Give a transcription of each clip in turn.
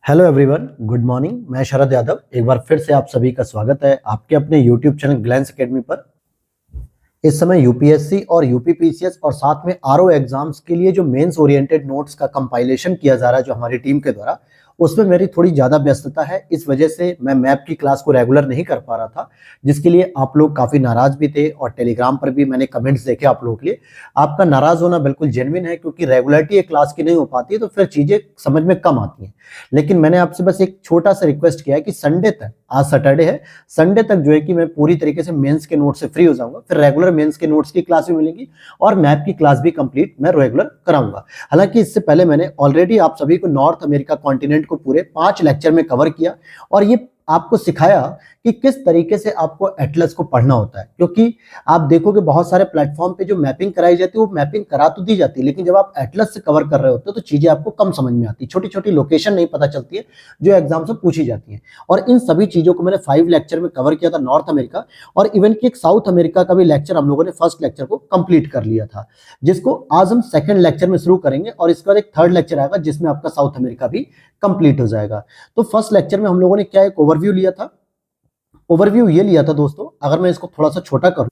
Hello everyone, good morning. मैं शरद यादव एक बार फिर से आप सभी का स्वागत है आपके अपने यूट्यूब चैनल ग्लैंस एकेडमी पर। इस समय यूपीएससी और यूपीपीसीएस और साथ में आरओ एग्जाम्स के लिए जो मेंस ओरिएंटेड नोट्स का कंपाइलेशन किया जा रहा है जो हमारी टीम के द्वारा, उसमें मेरी थोड़ी ज़्यादा व्यस्तता है। इस वजह से मैं मैप की क्लास को रेगुलर नहीं कर पा रहा था, जिसके लिए आप लोग काफ़ी नाराज़ भी थे और टेलीग्राम पर भी मैंने कमेंट्स देखे आप लोगों के लिए। आपका नाराज़ होना बिल्कुल जेन्युइन है, क्योंकि रेगुलरिटी एक क्लास की नहीं हो पाती है तो फिर चीज़ें समझ में कम आती हैं। लेकिन मैंने आपसे बस एक छोटा सा रिक्वेस्ट किया है कि संडे तक, आज सैटरडे है, संडे तक जो है कि मैं पूरी तरीके से मेंस के नोट्स से फ्री हो जाऊंगा। फिर रेगुलर मेंस के नोट्स की क्लास भी मिलेगी और मैप की क्लास भी कंप्लीट मैं रेगुलर कराऊंगा। हालांकि इससे पहले मैंने ऑलरेडी आप सभी को नॉर्थ अमेरिका कॉन्टिनेंट को पूरे 5 लेक्चर में कवर किया और ये आपको सिखाया कि किस तरीके से आपको एटलस को पढ़ना होता है। क्योंकि आप देखोगे बहुत सारे प्लेटफॉर्म पे जो मैपिंग कराई जाती है वो मैपिंग करा तो दी जाती है, लेकिन जब आप एटलस से कवर कर रहे होते हो तो चीजें आपको कम समझ में आती है, छोटी छोटी लोकेशन नहीं पता चलती है जो एग्जाम से पूछी जाती है। और इन सभी चीजों को मैंने 5 लेक्चर में कवर किया था, नॉर्थ अमेरिका और इवन की एक साउथ अमेरिका का भी लेक्चर हम लोगों ने फर्स्ट लेक्चर को कंप्लीट कर लिया था, जिसको आज हम सेकंड लेक्चर में शुरू करेंगे और इसके बाद एक थर्ड लेक्चर आएगा जिसमें आपका साउथ अमेरिका भी कंप्लीट हो जाएगा। तो फर्स्ट लेक्चर में हम लोगों ने क्या एक ओवरव्यू लिया था। ओवरव्यू ये लिया था दोस्तों, अगर मैं इसको थोड़ा सा छोटा करूं,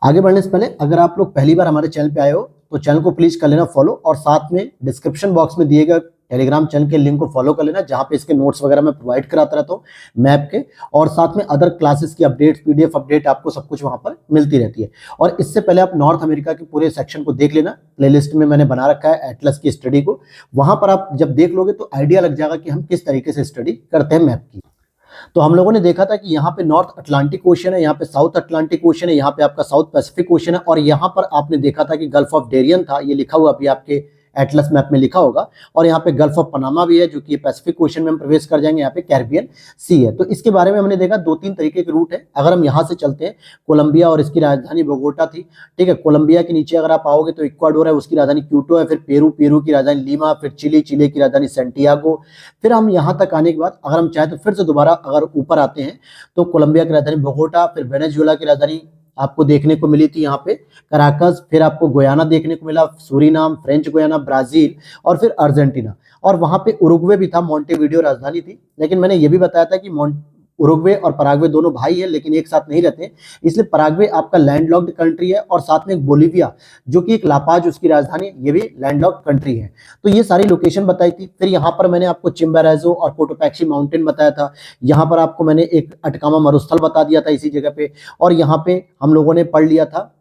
आगे बढ़ने से पहले अगर आप लोग पहली बार हमारे चैनल पे आए हो तो चैनल को प्लीज कर लेना फॉलो और साथ में डिस्क्रिप्शन बॉक्स में दिए गए टेलीग्राम चैनल के लिंक को फॉलो कर लेना, जहां पे इसके नोट्स वगैरह मैं प्रोवाइड कराता रहता हूँ मैप के, और साथ में अदर क्लासेस की अपडेट, पीडीएफ अपडेट, आपको सब कुछ वहां पर मिलती रहती है। और इससे पहले आप नॉर्थ अमेरिका के पूरे सेक्शन को देख लेना, प्लेलिस्ट में मैंने बना रखा है एटलस की स्टडी को, वहां पर आप जब देख लोगे तो आइडिया लग जाएगा कि हम किस तरीके से स्टडी करते हैं मैप की। तो हम लोगों ने देखा था कि यहाँ पे नॉर्थ अटलांटिक ओशन है, यहाँ पे साउथ अटलांटिक ओशन है, यहाँ पे आपका साउथ पैसिफिक ओशन है, और यहाँ पर आपने देखा था कि गल्फ ऑफ डेरियन था, ये लिखा हुआ अभी आपके एटलस मैप में लिखा होगा, और यहाँ पे गल्फ ऑफ पनामा भी है जो कि पैसिफिक ओशन में हम प्रवेश कर जाएंगे, यहाँ पे कैरिबियन सी है। तो इसके बारे में हमने देखा 2-3 तरीके के रूट है। अगर हम यहाँ से चलते हैं, कोलंबिया और इसकी राजधानी बोगोटा थी, ठीक है। कोलंबिया के नीचे अगर आप आओगे तो इक्वाडोर है, उसकी राजधानी क्यूटो है, फिर पेरू, पेरू की राजधानी लीमा, फिर चिली, चिली की राजधानी सेंटियागो। फिर हम यहाँ तक आने के बाद अगर हम चाहें तो फिर से दोबारा अगर ऊपर आते हैं तो कोलंबिया की राजधानी बोगोटा, फिर वेनेजुएला की राजधानी आपको देखने को मिली थी यहाँ पे कराकस, फिर आपको गुयाना देखने को मिला, सूरीनाम, फ्रेंच गुयाना, ब्राजील, और फिर अर्जेंटीना, और वहां पे उरुग्वे भी था, मोंटेवीडियो राजधानी थी। लेकिन मैंने ये भी बताया था कि उरुग्वे और पराग्वे दोनों भाई हैं लेकिन एक साथ नहीं रहते, इसलिए पराग्वे आपका लैंडलॉक्ड कंट्री है, और साथ में एक बोलीविया जो कि एक लापाज उसकी राजधानी, ये भी लैंडलॉक्ड कंट्री है। तो ये सारी लोकेशन बताई थी। फिर यहाँ पर मैंने आपको चिम्बेराजो और कोटोपैक्सी माउंटेन बताया था, यहाँ पर आपको मैंने एक अटकामा मरुस्थल बता दिया था इसी जगह पे, और यहाँ पे हम लोगों ने पढ़ लिया था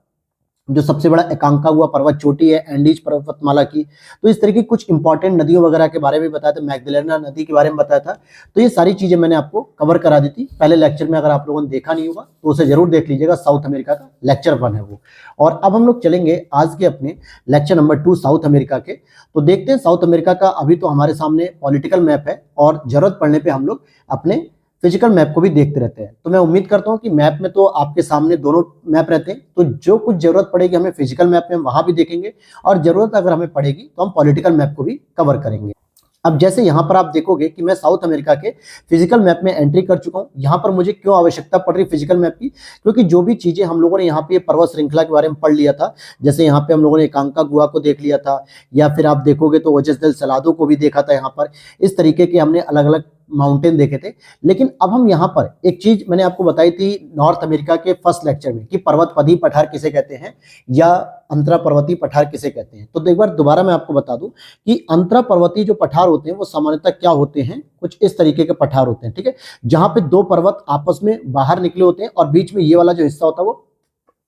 जो सबसे बड़ा एकांका हुआ पर्वत चोटी है एंडीज पर्वतमाला की। तो इस तरह की कुछ इंपॉर्टेंट नदियों वगैरह के बारे में बताया था, मैग्दलेना नदी के बारे में बताया था। तो ये सारी चीजें मैंने आपको कवर करा दी थी पहले लेक्चर में, अगर आप लोगों ने देखा नहीं होगा तो उसे जरूर देख लीजिएगा, साउथ अमेरिका का लेक्चर 1 है वो। और अब हम लोग चलेंगे आज के अपने लेक्चर नंबर 2 साउथ अमेरिका के। तो देखते हैं साउथ अमेरिका का। अभी तो हमारे सामने पॉलिटिकल मैप है और जरूरत पड़ने पर हम लोग अपने फिजिकल मैप को भी देखते रहते हैं। तो मैं उम्मीद करता हूं कि मैप में तो आपके सामने दोनों मैप रहते हैं, तो जो कुछ जरूरत पड़ेगी हमें फिजिकल मैप में वहां भी देखेंगे, और जरूरत अगर हमें पड़ेगी तो हम पॉलिटिकल मैप को भी कवर करेंगे। अब जैसे यहाँ पर आप देखोगे कि मैं साउथ अमेरिका के फिजिकल मैप में एंट्री कर चुका हूँ। यहाँ पर मुझे क्यों आवश्यकता पड़ रही फिजिकल मैप की, क्योंकि जो भी चीजें हम लोगों ने यहाँ पे पर्वत श्रृंखला के बारे में पढ़ लिया था, जैसे यहाँ पे हम लोगों ने एकांका गुहा को देख लिया था, या फिर आप देखोगे तो ओजस डेल सलादो को भी देखा था, यहाँ पर इस तरीके के हमने अलग अलग माउंटेन देखे थे। लेकिन अब हम यहाँ पर एक चीज मैंने आपको बताई थी नॉर्थ अमेरिका के फर्स्ट लेक्चर में कि पर्वतपदी पठार किसे कहते हैं या अंतरा पर्वतीय पठार किसे कहते हैं। तो एक बार दोबारा मैं आपको बता दूं कि अंतरा पर्वतीय जो पठार होते हैं वो सामान्यतः क्या होते हैं, कुछ इस तरीके के पठार होते हैं, ठीक है, जहां पे 2 पर्वत आपस में बाहर निकले होते हैं और बीच में ये वाला जो हिस्सा होता है वो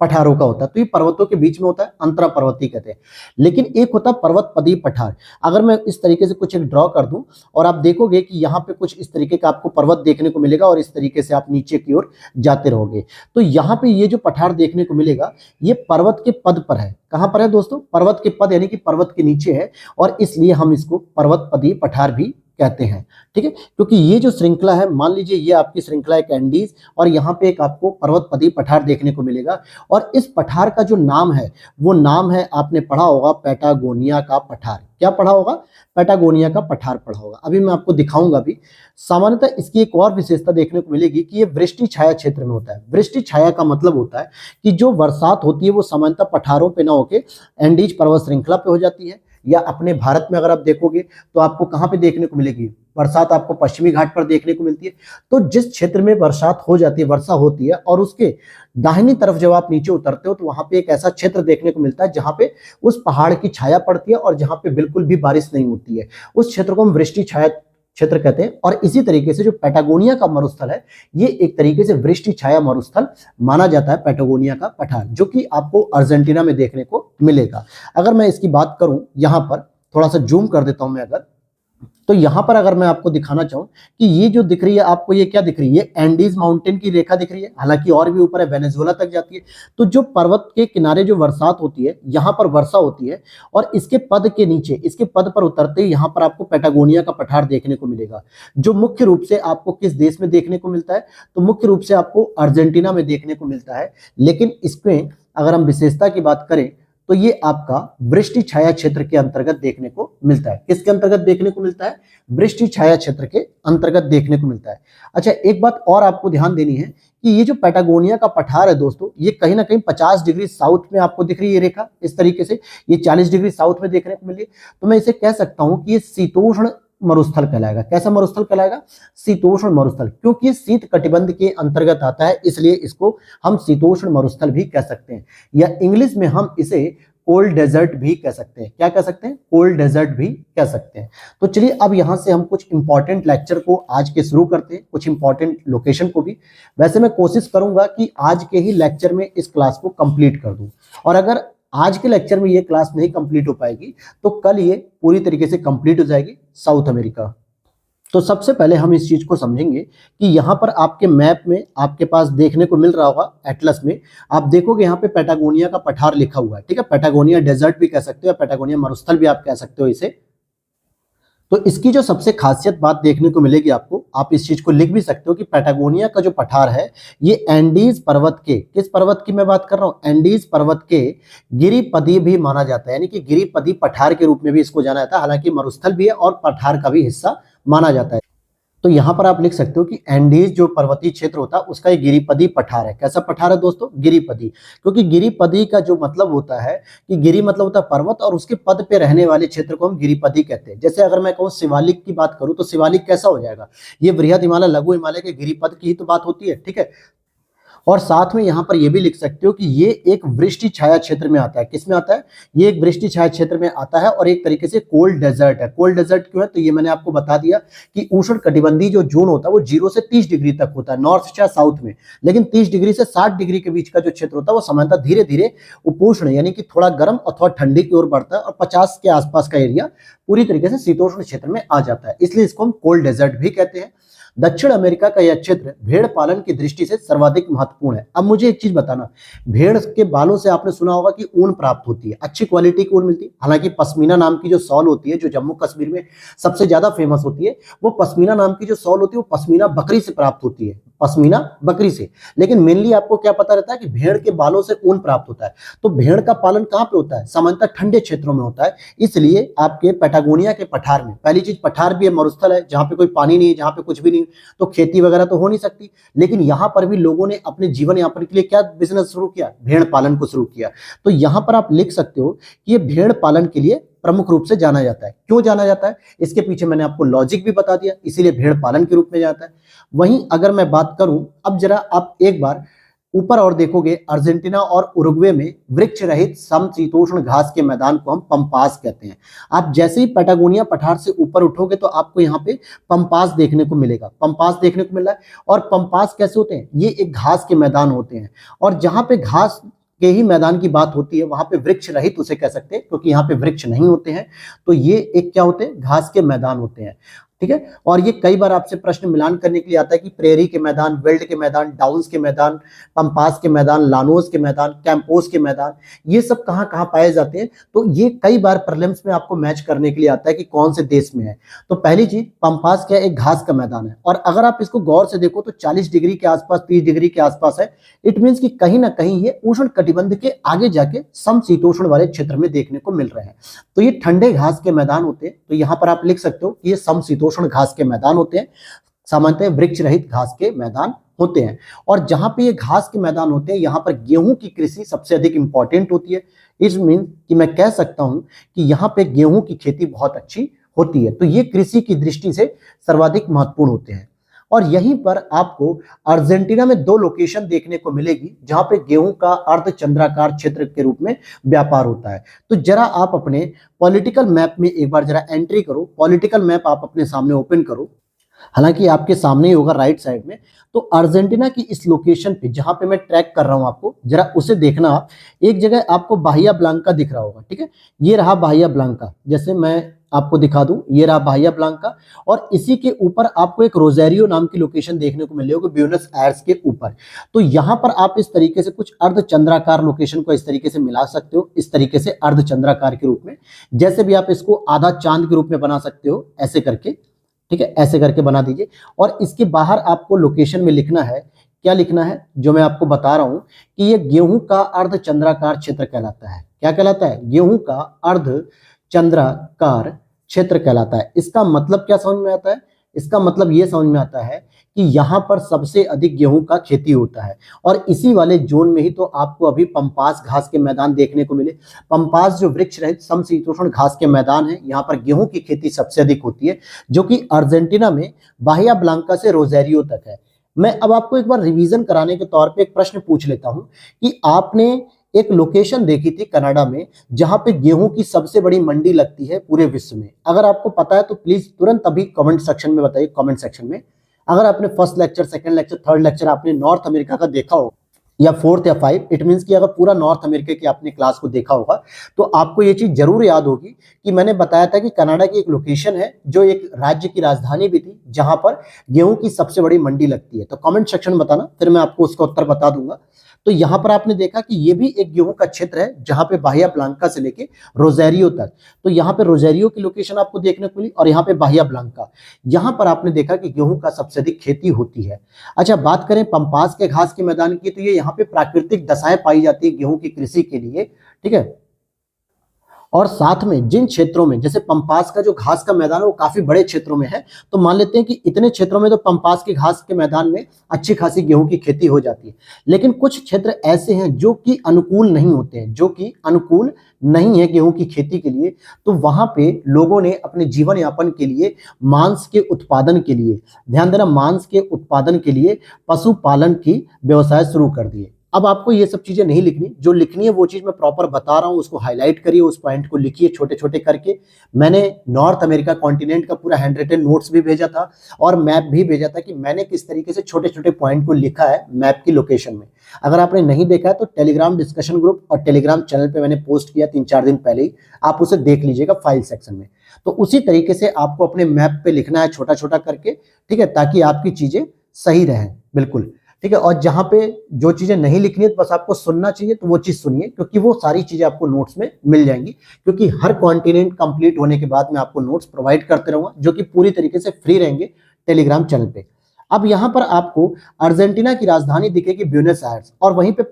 पठारों का होता है। तो ये पर्वतों के बीच में होता है, अंतरा पर्वतीय कहते हैं। लेकिन एक होता है पर्वतपदी पठार। अगर मैं इस तरीके से कुछ एक ड्रॉ कर दूं और आप देखोगे कि यहाँ पे कुछ इस तरीके का आपको पर्वत देखने को मिलेगा और इस तरीके से आप नीचे की ओर जाते रहोगे, तो यहाँ पे ये जो पठार देखने को मिलेगा ये पर्वत के पद पर है। कहां पर है दोस्तों? पर्वत के पद, यानी कि पर्वत के नीचे है, और इसलिए हम इसको पर्वतपदी पठार भी कहते हैं, ठीक है। क्योंकि ये जो श्रृंखला है, मान लीजिए ये आपकी श्रृंखला एक एंडीज, और यहाँ पे एक आपको पर्वतपदी पठार देखने को मिलेगा, और इस पठार का जो नाम है वो नाम है, आपने पढ़ा होगा पैटागोनिया का पठार। क्या पढ़ा होगा? पैटागोनिया का पठार पढ़ा होगा। अभी मैं आपको दिखाऊंगा भी। सामान्यतः इसकी एक और विशेषता देखने को मिलेगी कि ये वृष्टि छाया क्षेत्र में होता है। वृष्टि छाया का मतलब होता है कि जो बरसात होती है वो सामान्यतः पठारों पे ना होके एंडीज पर्वत श्रृंखला पे हो जाती है, या अपने भारत में अगर आप देखोगे तो आपको कहाँ पे देखने को मिलेगी, बरसात आपको पश्चिमी घाट पर देखने को मिलती है। तो जिस क्षेत्र में बरसात हो जाती है, वर्षा होती है, और उसके दाहिनी तरफ जब आप नीचे उतरते हो तो वहां पे एक ऐसा क्षेत्र देखने को मिलता है जहां पे उस पहाड़ की छाया पड़ती है और जहां पे बिल्कुल भी बारिश नहीं होती है, उस क्षेत्र को हम वृष्टि छाया क्षेत्र कहते हैं। और इसी तरीके से जो पैटागोनिया का मरुस्थल है, ये एक तरीके से वृष्टि छाया मरुस्थल माना जाता है, पैटागोनिया का पठार, जो कि आपको अर्जेंटीना में देखने को मिलेगा। अगर मैं इसकी बात करूं, यहां पर थोड़ा सा जूम कर देता हूं मैं अगर, तो यहां पर अगर मैं आपको दिखाना चाहूं कि ये जो दिख रही है आपको, ये क्या दिख रही है, एंडीज माउंटेन की रेखा दिख रही है, हालांकि और भी ऊपर है, वेनेजुएला तक जाती है। तो जो पर्वत के किनारे जो बरसात होती है, यहां पर वर्षा होती है, और इसके पद के नीचे, इसके पद पर उतरते ही यहां पर आपको पैटागोनिया का पठार देखने को मिलेगा, जो मुख्य रूप से आपको किस देश में देखने को मिलता है, तो मुख्य रूप से आपको अर्जेंटीना में देखने को मिलता है। लेकिन इसमें अगर हम विशेषता की बात करें तो ये आपका वृष्टि छाया क्षेत्र के अंतर्गत देखने को मिलता है। किसके अंतर्गत देखने को मिलता है? वृष्टि छाया क्षेत्र के अंतर्गत देखने को मिलता है। अच्छा, एक बात और आपको ध्यान देनी है कि ये जो पैटागोनिया का पठार है दोस्तों, ये कहीं ना कहीं 50 डिग्री साउथ में आपको दिख रही है रेखा, इस तरीके से ये 40 डिग्री साउथ में देखने को मिली है। तो मैं इसे कह सकता हूं कि ये शीतोष्ण मरुस्थल कहलाएगा। कैसा मरुस्थल कहलाएगा? शीतोष्ण मरुस्थल, क्योंकि शीत कटिबंध के अंतर्गत आता है, इसलिए इसको हम शीतोष्ण मरुस्थल भी कह सकते हैं, या इंग्लिश में हम इसे कोल्ड डेजर्ट भी कह सकते हैं। क्या कह सकते हैं? कोल्ड डेजर्ट भी कह सकते हैं। तो चलिए अब यहां से हम कुछ इंपॉर्टेंट लेक्चर को आज के शुरू करते हैं, कुछ इंपॉर्टेंट लोकेशन को भी। वैसे मैं कोशिश करूंगा कि आज के ही लेक्चर में इस क्लास को कंप्लीट कर दूं, और अगर आज के लेक्चर में ये क्लास नहीं कंप्लीट हो पाएगी तो कल ये पूरी तरीके से कंप्लीट हो जाएगी, साउथ अमेरिका। तो सबसे पहले हम इस चीज को समझेंगे कि यहाँ पर आपके मैप में आपके पास देखने को मिल रहा होगा, एटलस में आप देखोगे यहाँ पे पैटागोनिया का पठार लिखा हुआ है, ठीक है। पैटागोनिया डेजर्ट भी कह सकते हो, या पैटागोनिया मरुस्थल भी आप कह सकते हो इसे। तो इसकी जो सबसे खासियत बात देखने को मिलेगी आपको, आप इस चीज को लिख भी सकते हो कि पैटागोनिया का जो पठार है, ये एंडीज पर्वत के, किस पर्वत की मैं बात कर रहा हूं? एंडीज पर्वत के गिरिपदी भी माना जाता है, यानी कि गिरिपदी पठार के रूप में भी इसको जाना जाता है। हालांकि मरुस्थल भी है और पठार का भी हिस्सा माना जाता है। तो यहां पर आप लिख सकते हो कि एंडीज जो पर्वतीय क्षेत्र होता है उसका एक गिरिपदी पठार है। कैसा पठार है दोस्तों? गिरिपदी। क्योंकि गिरिपदी का जो मतलब होता है कि गिरि मतलब होता है पर्वत, और उसके पद पे रहने वाले क्षेत्र को हम गिरिपदी कहते हैं। जैसे अगर मैं कहूँ शिवालिक की बात करूं तो शिवालिक कैसा हो जाएगा? ये बृहद हिमालय, लघु हिमालय के गिरिपद की ही तो बात होती है, ठीक है। और साथ में यहां पर यह भी लिख सकते हो कि ये एक वृष्टि छाया क्षेत्र में आता है। किस में आता है? ये एक वृष्टि छाया क्षेत्र में आता है, और एक तरीके से कोल्ड डेजर्ट है। कोल्ड डेजर्ट क्यों है? तो ये मैंने आपको बता दिया कि उष्ण कटिबंधीय जो जोन होता है वो 0 से 30 डिग्री तक होता है नॉर्थ या साउथ में, लेकिन 30 डिग्री से 60 डिग्री के बीच का जो क्षेत्र होता है वो सामान्यतः धीरे धीरे उपोष्ण यानी कि थोड़ा गर्म अथवा ठंडी की ओर बढ़ता है, और 50 के आसपास का एरिया पूरी तरीके से शीतोष्ण क्षेत्र में आ जाता है, इसलिए इसको हम कोल्ड डेजर्ट भी कहते हैं। दक्षिण अमेरिका का यह क्षेत्र भेड़ पालन की दृष्टि से सर्वाधिक महत्वपूर्ण है। अब मुझे एक चीज बताना, भेड़ के बालों से आपने सुना होगा कि ऊन प्राप्त होती है, अच्छी क्वालिटी की ऊन मिलती है। हालांकि पश्मीना नाम की जो शॉल होती है, जो जम्मू कश्मीर में सबसे ज्यादा फेमस होती है, वो पश्मीना नाम की जो शॉल होती है वो पश्मीना बकरी से प्राप्त होती है, पश्मीना बकरी से। लेकिन मेनली आपको क्या पता रहता है कि भेड़ के बालों से ऊन प्राप्त होता है। तो भेड़ का पालन कहां पे होता है? सामान्यतः ठंडे क्षेत्रों में होता है, इसलिए आपके पैटागोनिया के पठार में, पहली चीज पठार भी है, मरुस्थल है, जहां पे कोई पानी नहीं है, जहां पे कुछ भी नहीं, तो खेती वगैरह तो हो नहीं सकती। लेकिन यहां पर भी लोगों ने अपने जीवन यापन के लिए क्या बिजनेस शुरू किया? भेड़ पालन को शुरू किया। तो यहां पर आप लिख सकते हो कि ये भेड़ पालन के लिए प्रमुख रूप से जाना जाता है। क्यों जाना जाता है? इसके पीछे मैंने आपको लॉजिक भी बता दिया, इसीलिए भेड़ पालन के रूप में जाता है। वहीं अगर मैं बात करूं, अब जरा आप एक बार ऊपर और देखोगे, अर्जेंटीना और उरुग्वे में वृक्ष रहित समशीतोष्ण घास के मैदान को हम पंपास कहते हैं। आप जैसे ही पैटागोनिया पठार से ऊपर उठोगे तो आपको यहाँ पे पंपास देखने को मिलेगा, पंपास देखने को मिल रहा है। और पंपास कैसे होते हैं? ये एक घास के मैदान होते हैं, और जहां पे घास के ही मैदान की बात होती है वहां पे वृक्ष रहित उसे कह सकते हैं, क्योंकि यहाँ पे वृक्ष नहीं होते हैं। तो ये एक क्या होते हैं? घास के मैदान होते हैं, ठीक है। और ये कई बार आपसे प्रश्न मिलान करने के लिए आता है कि प्रेरी के मैदान, वेल्ड के मैदान, डाउन्स के मैदान, पंपास के मैदान, लानोस के मैदान, कैंपोस के मैदान, ये सब कहाँ कहाँ पाए जाते हैं। तो ये कई बार प्रीलिम्स में आपको मैच करने के लिए आता है कि कौन से देश में है। तो पहली चीज, पंपास क्या है? एक घास का मैदान है, और अगर आप इसको गौर से देखो तो 40 डिग्री के आसपास, 30 डिग्री के आसपास है। इट मीन्स कि कहीं ना कहीं ये उष्ण कटिबंध के आगे जाके समशीतोष्ण वाले क्षेत्र में देखने को मिल रहे हैं। तो ये ठंडे घास के मैदान होते हैं। तो यहाँ पर आप लिख सकते हो कि ये समशीतोष्ण घास के मैदान होते हैं। सामान्यतः वृक्ष रहित घास के मैदान होते हैं। और जहां पे ये घास के मैदान होते हैं, यहाँ पर गेहूं की कृषि सबसे अधिक इंपॉर्टेंट होती है। इस मीन कि मैं कह सकता हूं कि यहाँ पे गेहूं की खेती बहुत अच्छी होती है। तो ये कृषि की दृष्टि से सर्वाधिक महत्वपूर्ण होते हैं। और यहीं पर आपको अर्जेंटीना में 2 लोकेशन देखने को मिलेगी जहां पे गेहूं का अर्धचंद्राकार क्षेत्र के रूप में व्यापार होता है। तो जरा आप अपने पॉलिटिकल मैप में एक बार जरा एंट्री करो, पॉलिटिकल मैप आप अपने सामने ओपन करो, हालांकि आपके सामने ही होगा राइट साइड में। तो अर्जेंटीना की इस लोकेशन पे जहां पे मैं ट्रैक कर रहा हूं आपको, जरा उसे देखना आप। एक जगह आपको बाहिया ब्लांका दिख रहा होगा, ठीक है, ये रहा बाहिया ब्लांका, जैसे मैं आपको दिखा दूं, ये रहा बाहिया ब्लांका। और इसी के ऊपर आपको एक रोजेरियो नाम की लोकेशन देखने को मिल होगी, ब्यूनस आयर्स के ऊपर। तो यहां पर आप इस तरीके से कुछ अर्धचंद्राकार लोकेशन को इस तरीके से मिला सकते हो, इस तरीके से अर्धचंद्राकार के रूप में। जैसे भी आप इसको आधा चांद के रूप में बना सकते हो, ऐसे करके, ठीक है, ऐसे करके बना दीजिए। और इसके बाहर आपको लोकेशन में लिखना है, क्या लिखना है, जो मैं आपको बता रहा हूं कि ये गेहूं का अर्धचंद्राकार क्षेत्र कहलाता है। क्या कहलाता है? गेहूं का अर्धचंद्राकार क्षेत्र कहलाता है। इसका मतलब क्या समझ में आता है? इसका मतलब ये समझ में आता है कि यहाँ पर सबसे अधिक गेहूं का खेती होता है। और इसी वाले जोन में ही तो आपको अभी पंपास घास के मैदान देखने को मिले। पंपास जो वृक्ष रहित समशीतोष्ण घास के मैदान है, यहाँ पर गेहूं की खेती सबसे अधिक होती है, जो कि अर्जेंटीना में बाहिया ब्लांका से रोजेरियो तक है। मैं अब आपको एक बार रिवीजन कराने के तौर पे एक प्रश्न पूछ लेता हूं कि आपने एक लोकेशन देखी थी कनाडा में जहां पे गेहूं की सबसे बड़ी मंडी लगती है पूरे विश्व में। अगर आपको पता है तो प्लीज तुरंत अभी कमेंट सेक्शन में बताइए, कमेंट सेक्शन में। अगर आपने first lecture, second lecture, third lecture आपने नॉर्थ अमेरिका का देखा हो, या 4th या 5, इट मींस कि अगर पूरा नॉर्थ अमेरिका की आपने क्लास को देखा होगा तो आपको ये चीज जरूर याद होगी कि मैंने बताया था कि कनाडा की एक लोकेशन है जो एक राज्य की राजधानी भी थी, जहां पर गेहूं की सबसे बड़ी मंडी लगती है। तो कमेंट सेक्शन में बताना, फिर मैं आपको उसका उत्तर बता दूंगा। तो यहां पर आपने देखा कि ये भी एक गेहूं का क्षेत्र है जहां पे बाहिया ब्लांका से लेके रोजेरियो तक। तो यहाँ पे रोजेरियो की लोकेशन आपको देखने को मिली और यहाँ पे बाहिया ब्लांका, यहाँ पर आपने देखा कि गेहूं का सबसे अधिक खेती होती है। अच्छा, बात करें पंपास के घास के मैदान की, तो ये यहाँ पे प्राकृतिक दशाएं पाई जाती है गेहूं की कृषि के लिए, ठीक है। और साथ में जिन क्षेत्रों में, जैसे पंपास का जो घास का मैदान है वो काफी बड़े क्षेत्रों में है, तो मान लेते हैं कि इतने क्षेत्रों में तो पंपास के घास के मैदान में अच्छी खासी गेहूं की खेती हो जाती है। लेकिन कुछ क्षेत्र ऐसे हैं जो कि अनुकूल नहीं होते हैं, जो कि अनुकूल नहीं है गेहूं की खेती के लिए। तो वहां पे लोगों ने अपने जीवन यापन के लिए, मांस के उत्पादन के लिए, ध्यान देना, मांस के उत्पादन के लिए पशुपालन की व्यवसाय शुरू कर दिए। अब आपको ये सब चीजें नहीं लिखनी, जो लिखनी है वो चीज मैं प्रॉपर बता रहा हूं, उसको हाईलाइट करिए, उस पॉइंट को लिखिए छोटे छोटे करके। मैंने नॉर्थ अमेरिका कॉन्टिनेंट का पूरा हैंड रिटन नोट्स भी भेजा था और मैप भी भेजा था कि मैंने किस तरीके से छोटे छोटे पॉइंट को लिखा है मैप की लोकेशन में। अगर आपने नहीं देखा है तो टेलीग्राम डिस्कशन ग्रुप और टेलीग्राम चैनल पे मैंने पोस्ट किया 3-4 दिन पहले ही, आप उसे देख लीजिएगा फाइल सेक्शन में। तो उसी तरीके से आपको अपने मैप पे लिखना है छोटा छोटा करके, ठीक है, ताकि आपकी चीजें सही रहें, बिल्कुल, ठीक है। और जहां पे जो चीजें नहीं लिखनी है तो बस आपको सुनना चाहिए, तो वो चीज सुनिए, क्योंकि वो सारी चीजें आपको नोट्स में मिल जाएंगी। क्योंकि हर कॉन्टिनेंट कंप्लीट होने के बाद मैं आपको नोट्स प्रोवाइड करते रहूंगा, जो कि पूरी तरीके से फ्री रहेंगे टेलीग्राम चैनल पे। अब यहाँ पर आपको अर्जेंटीना की राजधानी दिखेगी ब्यूनस आयर्स, और वहीं पे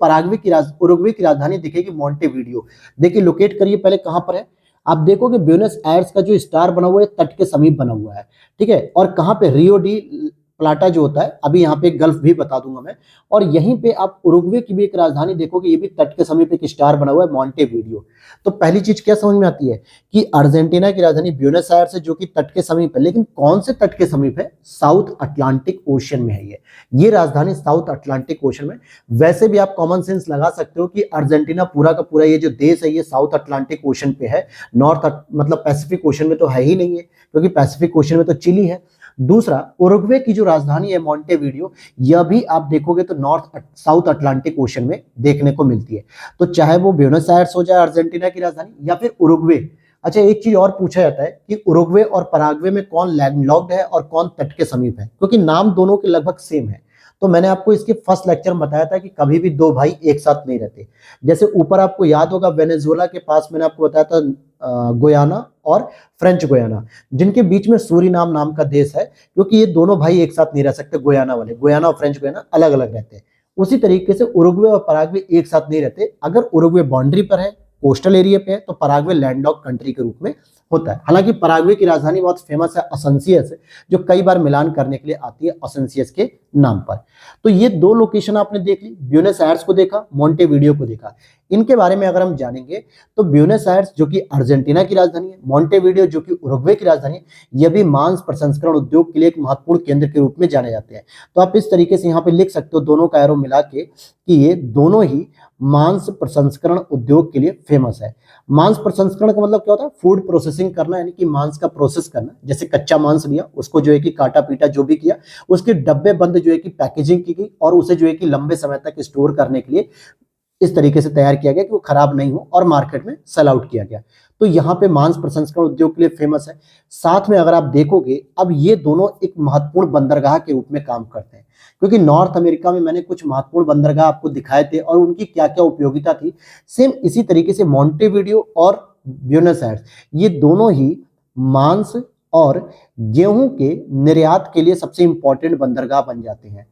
उरुग्वे की राजधानी दिखेगी मोंटेवीडियो। देखिए लोकेट करिए पहले कहां पर है। आप देखोगे ब्यूनस आयर्स का जो स्टार बना हुआ है तट के समीप बना हुआ है, ठीक है। और कहां पे, रियो डी प्लाटा जो होता है, अभी यहाँ पे गल्फ भी बता दूंगा मैं। और यहीं पे आप उरुग्वे की भी एक राजधानी देखोगे, ये भी तट के समीप एक स्टार बना हुआ है, मोंटेवीडियो। तो पहली चीज क्या समझ में आती है कि अर्जेंटीना की राजधानी ब्यूनस आयर्स है, जो कि तट के समीप है। लेकिन कौन से तट के समीप है? साउथ अटलांटिक ओशन में है ये राजधानी साउथ अटलांटिक ओशन में। वैसे भी आप कॉमन सेंस लगा सकते हो कि अर्जेंटीना पूरा का पूरा ये जो देश है ये साउथ अटलांटिक ओशन पे है, मतलब पैसिफिक ओशन में तो है ही नहीं है, क्योंकि पैसिफिक ओशन में तो चिली है। दूसरा, उरुग्वे की जो राजधानी है मोंटेवीडियो, यह भी आप देखोगे तो साउथ अटलांटिक ओशन में देखने को मिलती है। तो चाहे वो ब्यूनस आयर्स हो जाए अर्जेंटीना की राजधानी, या फिर उरुग्वे। अच्छा, एक चीज और पूछा जाता है कि उरुग्वे और पराग्वे में कौन लैंडलॉक्ड है और कौन तट के समीप है, क्योंकि नाम दोनों के लगभग सेम है। तो मैंने आपको इसके फर्स्ट लेक्चर में बताया था कि कभी भी दो भाई एक साथ नहीं रहते। जैसे ऊपर आपको याद होगा वेनेजुएला के पास मैंने आपको बताया था गुयाना और फ्रेंच गुयाना, जिनके बीच में सूरीनाम नाम का देश है, क्योंकि ये दोनों भाई एक साथ नहीं रह सकते। गुयाना वाले, गुयाना और फ्रेंच गुयाना अलग अलग रहते हैं। उसी तरीके से उरुग्वे और पराग्वे एक साथ नहीं रहते। अगर उरुग्वे बाउंड्री पर है, कोस्टल एरिया पे है, तो पराग्वे लैंडलॉक कंट्री के रूप में होता है। हालांकि पराग्वे की राजधानी बहुत फेमस है असंसियस, जो कई बार मिलान करने के लिए आती है असंसियस के नाम पर। तो ये दो लोकेशन आपने देख ली, ब्यूनस आयर्स को देखा, मोंटेविडियो को देखा। इनके बारे में अगर हम जानेंगे तो ब्यूनस आयर्स जो कि अर्जेंटीना की राजधानी है, मोंटेविडियो जो कि उरुग्वे की राजधानी है, ये भी मांस प्रसंस्करण उद्योग के लिए एक महत्वपूर्ण केंद्र के रूप में जाने जाते हैं। तो आप इस तरीके से यहाँ पे लिख सकते हो दोनों का एरो मिला के कि ये दोनों ही मांस प्रसंस्करण उद्योग के लिए फेमस है। मांस प्रसंस्करण का मतलब क्या होता है? फूड प्रोसेसिंग करना, यानी कि मांस का प्रोसेस करना। जैसे कच्चा मांस लिया, उसको जो है कि काटा पीटा जो भी किया, उसके डब्बे बंद जो है कि पैकेजिंग की गई और उसे जो है कि लंबे समय तक स्टोर करने के लिए इस तरीके से तैयार किया गया कि वो खराब नहीं हो और मार्केट में सेल आउट किया गया। तो यहाँ पे मांस प्रसंस्करण उद्योग के लिए फेमस है। साथ में अगर आप देखोगे, अब ये दोनों एक महत्वपूर्ण बंदरगाह के रूप में काम करते हैं, क्योंकि नॉर्थ अमेरिका में मैंने कुछ महत्वपूर्ण बंदरगाह आपको दिखाए थे और उनकी क्या क्या उपयोगिता थी। सेम इसी तरीके से मोंटेविडियो और ब्यूनस आयर्स, ये दोनों ही मांस और गेहूं के निर्यात के लिए सबसे इंपॉर्टेंट बंदरगाह बन जाते हैं।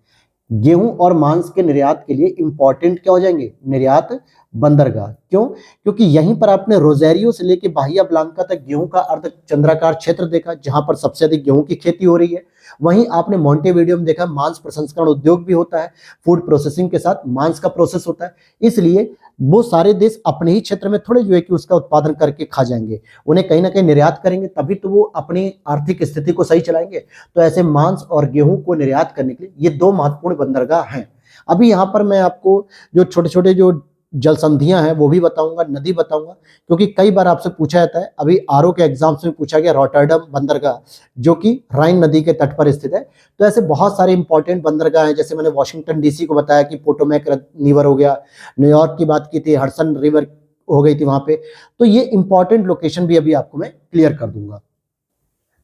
गेहूं और मांस के निर्यात के लिए इंपॉर्टेंट क्या हो जाएंगे? निर्यात बंदरगाह। क्यों? क्योंकि यहीं पर आपने रोजेरियो से लेके बाहिया ब्लांका तक गेहूं का अर्ध चंद्राकार क्षेत्र देखा, जहां पर सबसे अधिक गेहूं की खेती हो रही है। वहीं आपने मोंटेविडियो में देखा मांस प्रसंस्करण उद्योग भी होता है, फूड प्रोसेसिंग के साथ मांस का प्रोसेस होता है। इसलिए वो सारे देश अपने ही क्षेत्र में थोड़े जो है कि उसका उत्पादन करके खा जाएंगे, उन्हें कहीं ना कहीं निर्यात करेंगे, तभी तो वो अपनी आर्थिक स्थिति को सही चलाएंगे। तो ऐसे मांस और गेहूं को निर्यात करने के लिए ये दो महत्वपूर्ण बंदरगाह हैं। अभी यहाँ पर मैं आपको जो छोटे छोटे जो जल संधियां हैं वो भी बताऊंगा, नदी बताऊंगा, क्योंकि कई बार आपसे पूछा जाता है। अभी आरओ के एग्जाम्स में पूछा गया रॉटरडम बंदरगाह जो कि राइन नदी के तट पर स्थित है। तो ऐसे बहुत सारे इंपॉर्टेंट बंदरगाह हैं, जैसे मैंने वॉशिंगटन डीसी को बताया कि पोटोमैक रिवर हो गया, न्यूयॉर्क की बात की थी, हडसन रिवर हो गई थी वहां पे। तो ये इंपॉर्टेंट लोकेशन भी अभी आपको मैं क्लियर कर दूंगा।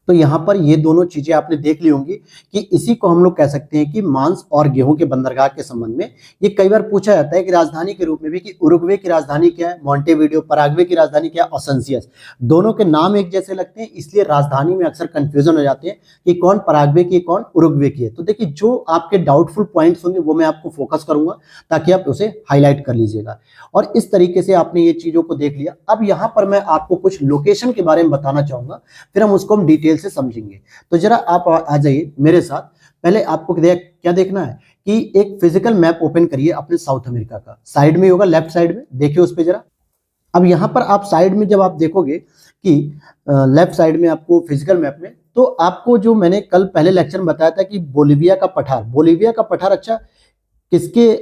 तो यहाँ पर ये दोनों चीजें आपने देख ली होंगी कि इसी को हम लोग कह सकते हैं कि मांस और गेहूं के बंदरगाह के संबंध में ये कई बार पूछा जाता है कि राजधानी के रूप में भी कि उरुग्वे की राजधानी क्या है, मोंटेविडियो, पराग्वे की राजधानी क्या है, असंसियस। दोनों के नाम एक जैसे लगते हैं, इसलिए राजधानी में अक्सर कंफ्यूजन हो जाते हैं कि कौन पराग्वे की है, कौन उरुग्वे की है। तो देखिए, जो आपके डाउटफुल पॉइंट्स होंगे वो मैं आपको फोकस करूंगा ताकि आप उसे हाईलाइट कर लीजिएगा। और इस तरीके से आपने ये चीजों को देख लिया। अब यहाँ पर मैं आपको कुछ लोकेशन के बारे में बताना चाहूंगा, फिर हम उसको हम डिटेल से समझेंगे। तो जरा आप आ जाइए मेरे साथ। पहले आपको क्या देखना है कि एक फिजिकल मैप ओपन करिए अपने साउथ अमेरिका का। साइड में होगा, लेफ्ट साइड में देखिए उस पे जरा। अब यहां पर आप साइड में जब आप देखोगे कि लेफ्ट साइड में आपको फिजिकल मैप में, तो आपको जो मैंने कल पहले लेक्चर में बताया था कि बोलिविया का पठार, बोलिविया का पठार अच्छा किसके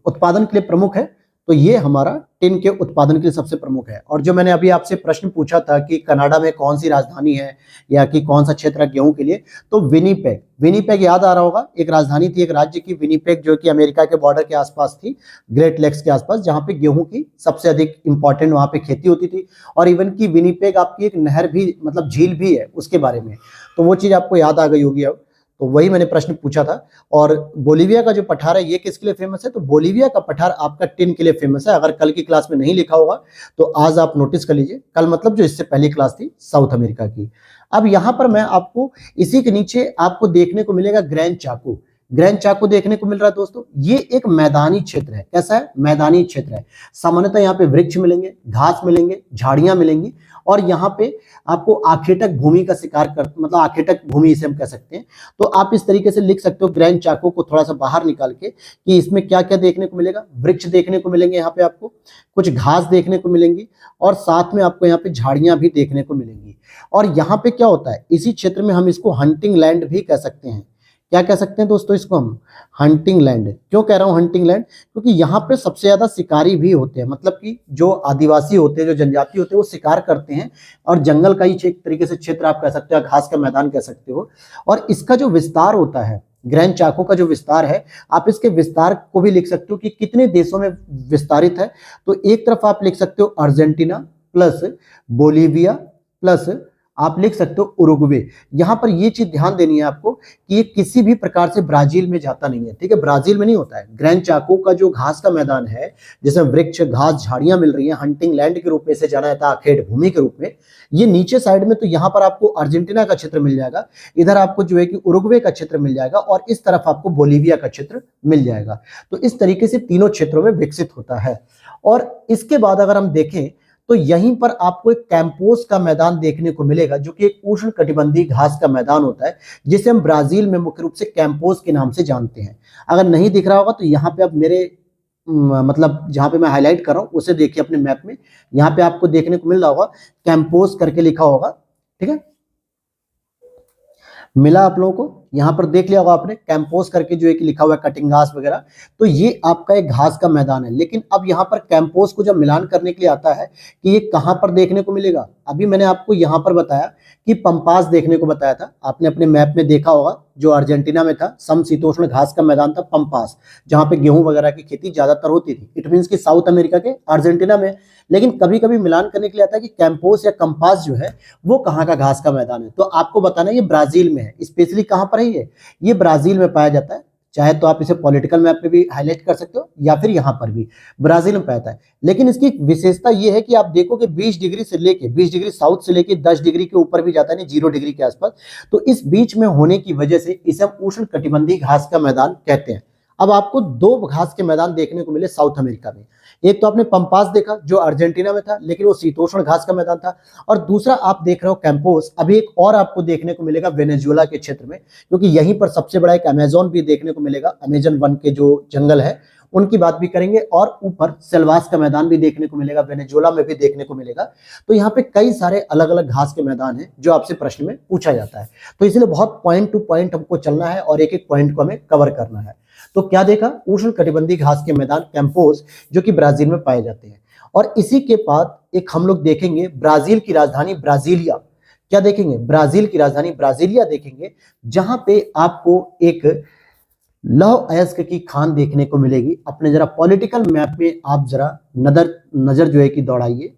उत्पादन के लिए प्रमुख है? तो ये हमारा टिन के उत्पादन के लिए सबसे प्रमुख है। और जो मैंने अभी आपसे प्रश्न पूछा था कि कनाडा में कौन सी राजधानी है या कि कौन सा क्षेत्र है गेहूं के लिए, तो विनीपेग, विनीपेग याद आ रहा होगा, एक राजधानी थी एक राज्य की विनीपेग, जो कि अमेरिका के बॉर्डर के आसपास थी, ग्रेट लेक्स के आसपास, जहां पे गेहूं की सबसे अधिक इंपॉर्टेंट वहां पे खेती होती थी। और इवन की विनीपेग आपकी एक नहर भी, मतलब झील भी है उसके बारे में, तो वो चीज आपको याद आ गई होगी अब। तो वही मैंने प्रश्न पूछा था। और बोलिविया का जो पठार है ये किसके लिए फेमस है? तो बोलिविया का पठार आपका टिन के लिए फेमस है। अगर कल की क्लास में नहीं लिखा होगा तो आज आप नोटिस कर लीजिए, कल मतलब जो इससे पहली क्लास थी साउथ अमेरिका की। अब यहां पर मैं आपको इसी के नीचे आपको देखने को मिलेगा ग्रैंड चाको। ग्रैंड चाको देखने को मिल रहा है दोस्तों। ये एक मैदानी क्षेत्र है। कैसा है? मैदानी क्षेत्र है। सामान्यतः यहाँ पे वृक्ष मिलेंगे, घास मिलेंगे, झाड़ियां मिलेंगी, और यहाँ पे आपको आखेटक भूमि का शिकार कर, मतलब आखेटक भूमि इसे हम कह सकते हैं। तो आप इस तरीके से लिख सकते हो ग्रैंड चाको को थोड़ा सा बाहर निकाल के कि इसमें क्या क्या देखने को मिलेगा। वृक्ष देखने को मिलेंगे, यहाँ पे आपको कुछ घास देखने को मिलेंगी, और साथ में आपको यहाँ पे झाड़ियां भी देखने को मिलेंगी। और यहाँ पे क्या होता है, इसी क्षेत्र में हम इसको हंटिंग लैंड भी कह सकते हैं। क्या कह सकते हैं दोस्तों इसको हम? Hunting land. क्यों कह रहा हूं हंटिंग लैंड? क्योंकि यहाँ पे सबसे ज्यादा शिकारी भी होते हैं, मतलब कि जो आदिवासी होते हैं, जो जनजाति होते हैं, वो शिकार करते हैं। और जंगल का ही एक तरीके से क्षेत्र आप कह सकते हो, घास का मैदान कह सकते हो। और इसका जो विस्तार होता है, ग्रैंड चाको का जो विस्तार है, आप इसके विस्तार को भी लिख सकते हो कि कितने देशों में विस्तारित है। तो एक तरफ आप लिख सकते हो अर्जेंटीना प्लस बोलिविया प्लस आप लिख सकते हो उरुग्वे। यहां पर ये चीज ध्यान देनी है आपको कि ये किसी भी प्रकार से ब्राजील में जाता नहीं है, ठीक है? ब्राजील में नहीं होता है। ग्रैंड चाको का जो घास का मैदान है, जिसमें वृक्ष, घास, झाड़ियां मिल रही हैं, हंटिंग लैंड के रूप में इसे जाना जाता है, आखेट भूमि के रूप में, ये नीचे साइड में। तो यहाँ पर आपको अर्जेंटीना का क्षेत्र मिल जाएगा, इधर आपको जो है कि उरुग्वे का क्षेत्र मिल जाएगा, और इस तरफ आपको बोलिविया का क्षेत्र मिल जाएगा। तो इस तरीके से तीनों क्षेत्रों में विकसित होता है। और इसके बाद अगर हम देखें तो यहीं पर आपको एक कैंपोस का मैदान देखने को मिलेगा, जो कि एक उष्ण कटिबंधीय घास का मैदान होता है, जिसे हम ब्राजील में मुख्य रूप से कैंपोस के नाम से जानते हैं। अगर नहीं दिख रहा होगा तो यहाँ पे अब मेरे मतलब जहाँ पे मैं हाईलाइट कर रहा हूँ उसे देखिए अपने मैप में, यहाँ पे आपको देखने को मिल रहा होगा कैंपोस करके लिखा होगा। ठीक है, मिला आप लोगों को? यहाँ पर देख लिया होगा आपने कैंपोस करके जो है कि लिखा हुआ है, कटिंग घास वगैरह। तो ये आपका एक घास का मैदान है। लेकिन अब यहाँ पर कैंपोस को जब मिलान करने के लिए आता है कि ये कहाँ पर देखने को मिलेगा, अभी मैंने आपको यहाँ पर बताया कि पंपास देखने को बताया था, आपने अपने मैप में देखा होगा, जो अर्जेंटीना में था, समशीतोष्ण घास का मैदान था पंपास, जहाँ पे गेहूं वगैरह की खेती ज्यादातर होती थी। इट मीन्स कि साउथ अमेरिका के अर्जेंटीना में। लेकिन कभी कभी मिलान करने के लिए आता है कि कैंपोस या कंपास जो है वो कहाँ का घास का मैदान है। तो आपको बताना ये ब्राजील में है। स्पेशली कहाँ पर है ये ब्राजील में पाया जाता है। चाहे तो आप इसे पॉलिटिकल मैप पे भी हाईलाइट कर सकते हो या फिर यहाँ पर भी ब्राजील में पाया जाता है। लेकिन इसकी विशेषता ये है कि आप देखो कि 20 डिग्री से लेके 20 डिग्री साउथ से लेके 10 डिग्री के ऊपर भी जाता है, नहीं 0 डिग्री के आसपास। तो इस बीच में होने की वजह से इसे हम उष्ण कटिबंधीय घास का मैदान कहते हैं। अब आपको दो घास के मैदान देखने को मिले साउथ अमेरिका में। एक तो आपने पंपास देखा जो अर्जेंटीना में था, लेकिन वो शीतोष्ण घास का मैदान था। और दूसरा आप देख रहे हो कैंपोस। अभी एक और आपको देखने को मिलेगा वेनेजुएला के क्षेत्र में, क्योंकि यहीं पर सबसे बड़ा एक अमेजोन भी देखने को मिलेगा। अमेजन वन के जो जंगल है उनकी बात भी करेंगे, और ऊपर सेल्वास का मैदान भी देखने को मिलेगा, वेनेजुएला में भी देखने को मिलेगा। तो यहाँ पे कई सारे अलग अलग घास के मैदान हैं जो आपसे प्रश्न में पूछा जाता है। तो इसलिए बहुत पॉइंट टू पॉइंट हमको चलना है और एक एक पॉइंट को हमें कवर करना है। तो क्या देखा? उष्ण कटिबंधीय घास के मैदान कैंपोस, जो कि ब्राजील में पाए जाते हैं। और इसी के बाद एक हम लोग देखेंगे ब्राजील की राजधानी ब्राजीलिया। क्या देखेंगे? ब्राजील की राजधानी ब्राजीलिया देखेंगे, जहां पे आपको एक लौह अयस्क की खान देखने को मिलेगी। अपने जरा पॉलिटिकल मैप में आप जरा नजर जो है कि दौड़ाइए।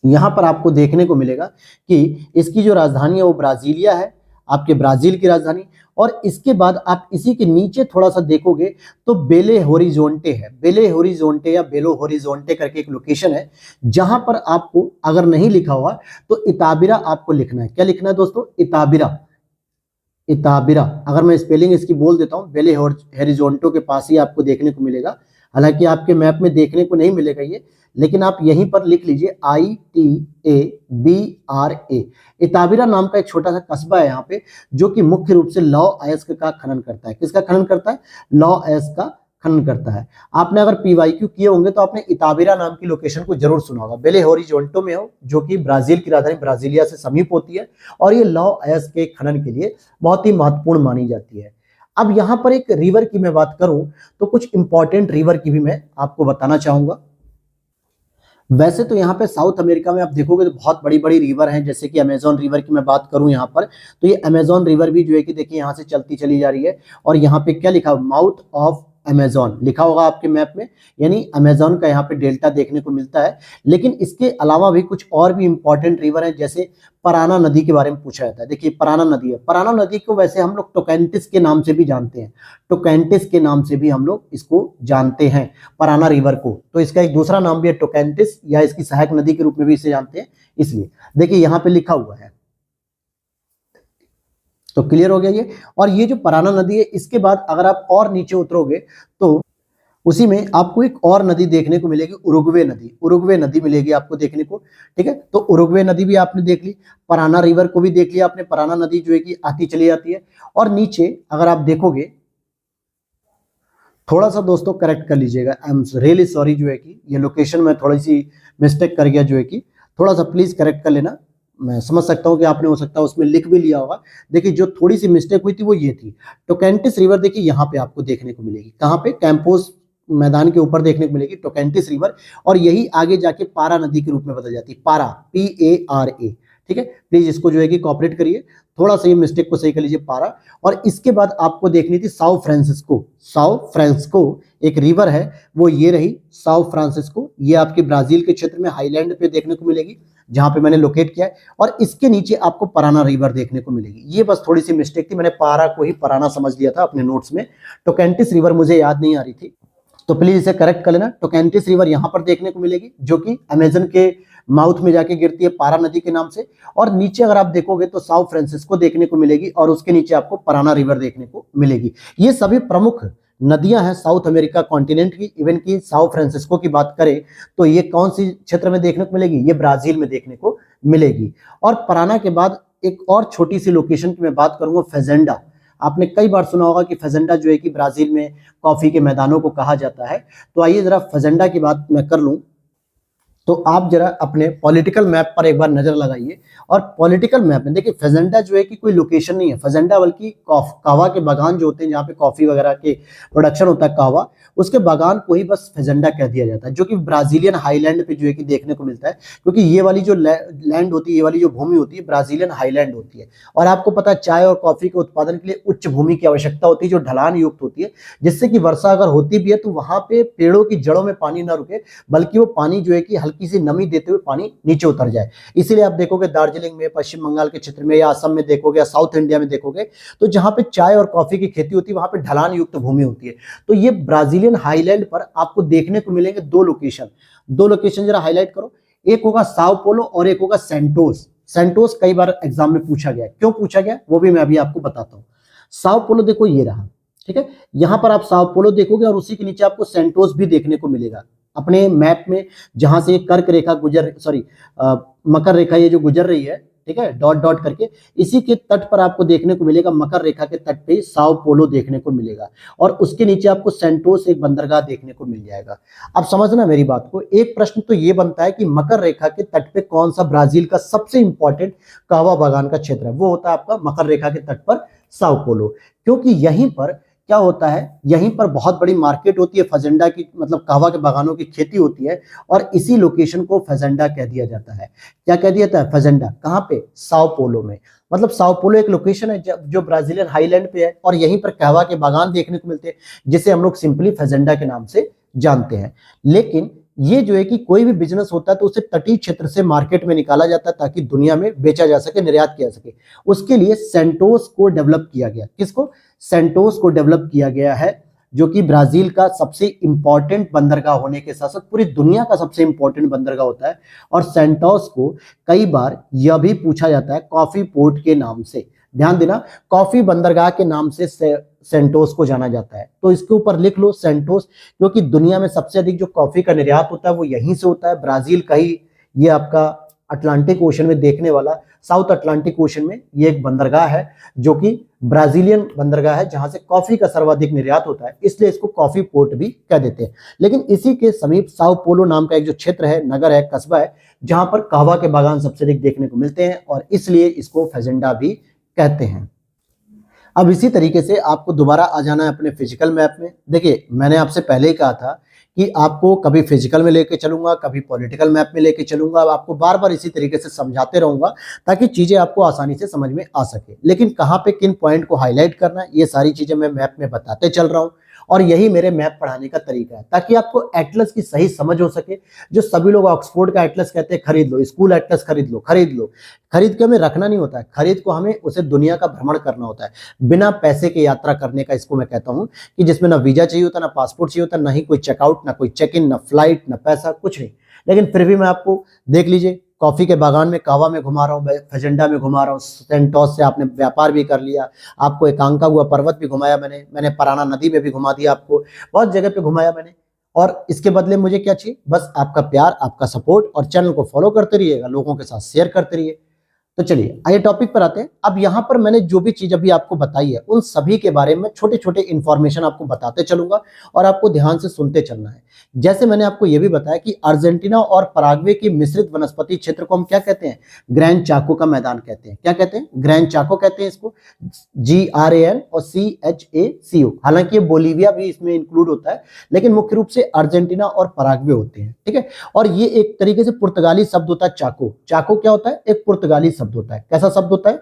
यहां पर आपको देखने को मिलेगा कि इसकी जो राजधानी है वो ब्राजीलिया है, आपके ब्राजील की राजधानी। और इसके बाद आप इसी के नीचे थोड़ा सा देखोगे तो बेले होरिजोंटे है। बेले होरिजोंटे या बेलो होरिजोंटे करके एक लोकेशन है, जहां पर आपको अगर नहीं लिखा हुआ तो इताबिरा आपको लिखना है। क्या लिखना है दोस्तों? इताबिरा। इताबिरा अगर मैं स्पेलिंग इसकी बोल देता हूँ, बेले होरिजोंटो के पास ही आपको देखने को मिलेगा। हालांकि आपके मैप में देखने को नहीं मिलेगा ये, लेकिन आप यहीं पर लिख लीजिए ITABRA। इताबिरा नाम का एक छोटा सा कस्बा है यहाँ पे, जो कि मुख्य रूप से लौह अयस्क का खनन करता है। किसका खनन करता है? लौह अयस्क का खनन करता है। आपने अगर PYQ किए होंगे तो आपने इताबिरा नाम की लोकेशन को जरूर सुना होगा। बेले होरिजोंटो में हो, जो कि ब्राजील की राजधानी ब्राजीलिया से समीप होती है, और ये लौह अयस्क के खनन के लिए बहुत ही महत्वपूर्ण मानी जाती है। अब यहाँ पर एक रिवर की मैं बात करूं तो कुछ इंपॉर्टेंट रिवर की भी मैं आपको बताना चाहूंगा। वैसे तो यहाँ पे साउथ अमेरिका में आप देखोगे तो बहुत बड़ी बड़ी रिवर हैं, जैसे कि अमेजोन रिवर की मैं बात करूं यहाँ पर, तो ये अमेजोन रिवर भी जो है कि देखिए यहाँ से चलती चली जा रही है। और यहाँ पे क्या लिखा? माउथ ऑफ अमेजोन लिखा होगा आपके मैप में, यानी अमेजोन का यहाँ पे डेल्टा देखने को मिलता है। लेकिन इसके अलावा भी कुछ और भी इंपॉर्टेंट रिवर है, जैसे पराना नदी के बारे में पूछा जाता है। देखिए पराना नदी है, पराना नदी को वैसे हम लोग टोकैंटिस के नाम से भी जानते हैं। टोकैंटिस के नाम से भी हम लोग इसको जानते हैं, पराना रिवर को। तो इसका एक दूसरा नाम भी है टोकैंटिस, या इसकी सहायक नदी के रूप में भी इसे जानते हैं। इसलिए देखिए यहाँ पे लिखा हुआ है। तो क्लियर हो गया ये। और ये जो पराना नदी है, इसके बाद अगर आप और नीचे उतरोगे तो उसी में आपको एक और नदी देखने को मिलेगी, उरुग्वे नदी। उरुग्वे नदी मिलेगी आपको देखने को। ठीक है, तो उरुग्वे नदी भी आपने देख ली, पराना रिवर को भी देख लिया आपने। पराना नदी जो है कि आती चली जाती है। और नीचे अगर आप देखोगे, थोड़ा सा दोस्तों करेक्ट कर लीजिएगा, आई एम रियली सॉरी, जो है कि ये लोकेशन में थोड़ी सी मिस्टेक कर गया, जो है कि थोड़ा सा प्लीज करेक्ट कर लेना। मैं समझ सकता हूँ कि आपने हो सकता है उसमें लिख भी लिया होगा। देखिए जो थोड़ी सी मिस्टेक हुई थी वो ये थी, टोकैंटिस रिवर देखिए यहाँ पे आपको देखने को मिलेगी। कहाँ पे? कैंपोस मैदान के ऊपर देखने को मिलेगी टोकैंटिस रिवर, और यही आगे जाके पारा नदी के रूप में बदल जाती है, पारा, PARA। ठीक है, प्लीज इसको जो है कि कॉपरेट करिए, थोड़ा सा ये मिस्टेक को सही कर लीजिए, पारा। और इसके बाद आपको देखनी थी साओ फ्रांसिस्को। साओ फ्रांसिस्को एक रिवर है, वो ये रही साओ फ्रांसिस्को। ये आपके ब्राजील के क्षेत्र में हाईलैंड पे देखने को मिलेगी, जहां पे मैंने लोकेट किया है। और इसके नीचे आपको पराना रिवर देखने को मिलेगी। ये बस थोड़ी सी मिस्टेक थी, मैंने पारा को ही पराना समझ लिया था अपने नोट्स में, टोकैंटिस रिवर मुझे याद नहीं आ रही थी, तो प्लीज इसे करेक्ट कर लेना। टोकैंटिस रिवर यहाँ पर देखने को मिलेगी, जो कि अमेजन के माउथ में जाके गिरती है पारा नदी के नाम से। और नीचे अगर आप देखोगे तो साओ फ्रांसिस्को देखने को मिलेगी, और उसके नीचे आपको पराना रिवर देखने को मिलेगी। ये सभी प्रमुख नदियां हैं साउथ अमेरिका कॉन्टिनेंट की, इवन की साओ फ्रांसिस्को की बात करें तो ये कौन सी क्षेत्र में देखने को मिलेगी, ये ब्राजील में देखने को मिलेगी। और पराना के बाद एक और छोटी सी लोकेशन की मैं बात करूंगा, फेजेंडा। आपने कई बार सुना होगा कि फेजेंडा जो है कि ब्राजील में कॉफी के मैदानों को कहा जाता है। तो आइए जरा फेजेंडा की बात मैं कर लूं, तो आप जरा अपने पॉलिटिकल मैप पर एक बार नजर लगाइए। और पॉलिटिकल मैप में देखिए फेजेंडा जो है कि कोई लोकेशन नहीं है, फेजेंडा बल्कि कहवा के बागान जो होते हैं जहाँ पे कॉफी वगैरह के प्रोडक्शन होता है कहवा, उसके बागान को ही बस फेजेंडा कह दिया जाता है, जो कि ब्राजीलियन हाईलैंड पे जो है कि देखने को मिलता है। क्योंकि ये वाली जो लैंड होती है, ये वाली जो भूमि होती है ब्राजीलियन हाईलैंड होती है। और आपको पता है चाय और कॉफी के उत्पादन के लिए उच्च भूमि की आवश्यकता होती है जो ढलान युक्त होती है, जिससे कि वर्षा अगर होती भी है तो वहां पे पेड़ों की जड़ों में पानी न रुके, बल्कि वो पानी जो है कि हल्की सी नमी देते हुए पानी नीचे उतर जाए। इसीलिए आप देखोगे दार्जिलिंग में, पश्चिम बंगाल के क्षेत्र में, या असम में देखोगे, या साउथ इंडिया में देखोगे, तो जहां पे चाय और कॉफी की खेती होती है वहां पे ढलान युक्त भूमि होती है। तो ये ब्राजीलियन हाईलैंड पर आपको देखने को मिलेंगे दो लोकेशन जरा हाईलाइट करो। एक होगा साओ पोलो और एक होगा सेंटोस। सेंटोस कई बार एग्जाम में पूछा गया, क्यों पूछा गया वो भी मैं अभी आपको बताता हूं। साओ पोलो देखो ये रहा, ठीक है, यहां पर आप साओ पोलो देखोगे और उसी के नीचे आपको सेंटोस भी देखने को मिलेगा अपने मैप में, जहां से कर्क रेखा मकर रेखा ये जो गुजर रही है, ठीक है, डॉट डॉट करके, इसी के तट पर आपको देखने को मिलेगा, मकर रेखा के तट पे साओ पोलो देखने को मिलेगा। और उसके नीचे आपको सेंटोस एक बंदरगाह देखने को मिल जाएगा। अब समझना मेरी बात को, एक प्रश्न तो ये बनता है कि मकर रेखा के तट पे कौन सा ब्राजील का सबसे इंपॉर्टेंट कहवा बागान का क्षेत्र है, वो होता है आपका मकर रेखा के तट पर साओ पोलो। क्योंकि यहीं पर क्या होता है, यहीं पर बहुत बड़ी मार्केट होती है फजेंडा की, मतलब कहवा के बागानों की खेती होती है, और इसी लोकेशन को फजेंडा कह दिया जाता है। क्या कह दिया जाता है, फजेंडा। कहाँ पे, साओ पोलो में। मतलब साओ पोलो एक लोकेशन है जो ब्राजीलियन हाईलैंड पे है, और यहीं पर कहवा के बागान देखने को मिलते हैं, जिसे हम लोग सिंपली फजेंडा के नाम से जानते हैं। लेकिन ये जो है कि कोई भी बिजनेस होता है तो उसे तटीय क्षेत्र से मार्केट में निकाला जाता है ताकि दुनिया में बेचा जा सके, निर्यात किया जा सके। उसके लिए सेंटोस को डेवलप किया गया। किसको, सेंटोस को डेवलप किया गया है, जो कि ब्राजील का सबसे इंपॉर्टेंट बंदरगाह होने के साथ साथ पूरी दुनिया का सबसे इंपॉर्टेंट बंदरगाह होता है। और सेंटोस को कई बार यह भी पूछा जाता है कॉफी पोर्ट के नाम से। ध्यान देना, कॉफी बंदरगाह के नाम से सेंटोस को जाना जाता है। तो इसके ऊपर लिख लो सेंटोस, क्योंकि दुनिया में सबसे अधिक जो कॉफी का निर्यात होता है वो यहीं से होता है, ब्राजील का ही। ये आपका अटलांटिक ओशन में देखने वाला, साउथ अटलांटिक ओशन में ये एक बंदरगाह है, जो कि ब्राजीलियन बंदरगाह है, जहां से कॉफी का सर्वाधिक निर्यात होता है, इसलिए इसको कॉफी पोर्ट भी कह देते हैं। लेकिन इसी के समीप साओ पोलो नाम का एक जो क्षेत्र है, नगर है, कस्बा है, जहां पर कहवा के बागान सबसे अधिक देखने को मिलते हैं, और इसलिए इसको फेजेंडा भी कहते हैं। अब इसी तरीके से आपको दोबारा आ जाना है अपने फिजिकल मैप में। देखिए मैंने आपसे पहले ही कहा था कि आपको कभी फिजिकल में लेके चलूंगा, कभी पॉलिटिकल मैप में लेके चलूंगा, आपको बार बार इसी तरीके से समझाते रहूंगा ताकि चीजें आपको आसानी से समझ में आ सके। लेकिन कहाँ पे किन पॉइंट को हाईलाइट करना है, ये सारी चीजें मैं मैप में बताते चल रहा हूँ, और यही मेरे मैप पढ़ाने का तरीका है, ताकि आपको एटलस की सही समझ हो सके। जो सभी लोग ऑक्सफोर्ड का एटलस कहते हैं खरीद लो, स्कूल एटलस खरीद लो, खरीद के हमें रखना नहीं होता है, खरीद को हमें उसे दुनिया का भ्रमण करना होता है, बिना पैसे के यात्रा करने का। इसको मैं कहता हूं कि जिसमें ना वीजा चाहिए होता, ना पासपोर्ट चाहिए होता, ना ही कोई चेकआउट, ना कोई चेक इन, ना फ्लाइट, ना पैसा, कुछ नहीं। लेकिन फिर भी मैं आपको, देख लीजिए, कॉफी के बागान में कहवा में घुमा रहा हूँ, फेजेंडा में घुमा रहा हूँ, सेंटोस से आपने व्यापार भी कर लिया, आपको एकांका हुआ पर्वत भी घुमाया मैंने पराना नदी में भी घुमा दिया, आपको बहुत जगह पे घुमाया मैंने। और इसके बदले मुझे क्या चाहिए, बस आपका प्यार, आपका सपोर्ट, और चैनल को फॉलो करते रहिएगा, लोगों के साथ शेयर करते रहिए। तो चलिए आइए टॉपिक पर आते हैं। अब यहाँ पर मैंने जो भी चीज अभी आपको बताई है, उन सभी के बारे में छोटे छोटे इंफॉर्मेशन आपको बताते चलूंगा, और आपको ध्यान से सुनते चलना है। जैसे मैंने आपको यह भी बताया कि अर्जेंटीना और पराग्वे की मिश्रित वनस्पति क्षेत्र को हम क्या कहते हैं, ग्रैंड चाको का मैदान कहते हैं। क्या कहते हैं, ग्रैंड चाको कहते हैं इसको, GRAN और CHACO। हालांकि ये बोलीविया भी इसमें इंक्लूड होता है, लेकिन मुख्य रूप से अर्जेंटीना और पराग्वे होते हैं, ठीक है। और ये एक तरीके से पुर्तगाली शब्द होता है चाको। चाको क्या होता है, एक पुर्तगाली शब्द होता है। कैसा शब्द होता है,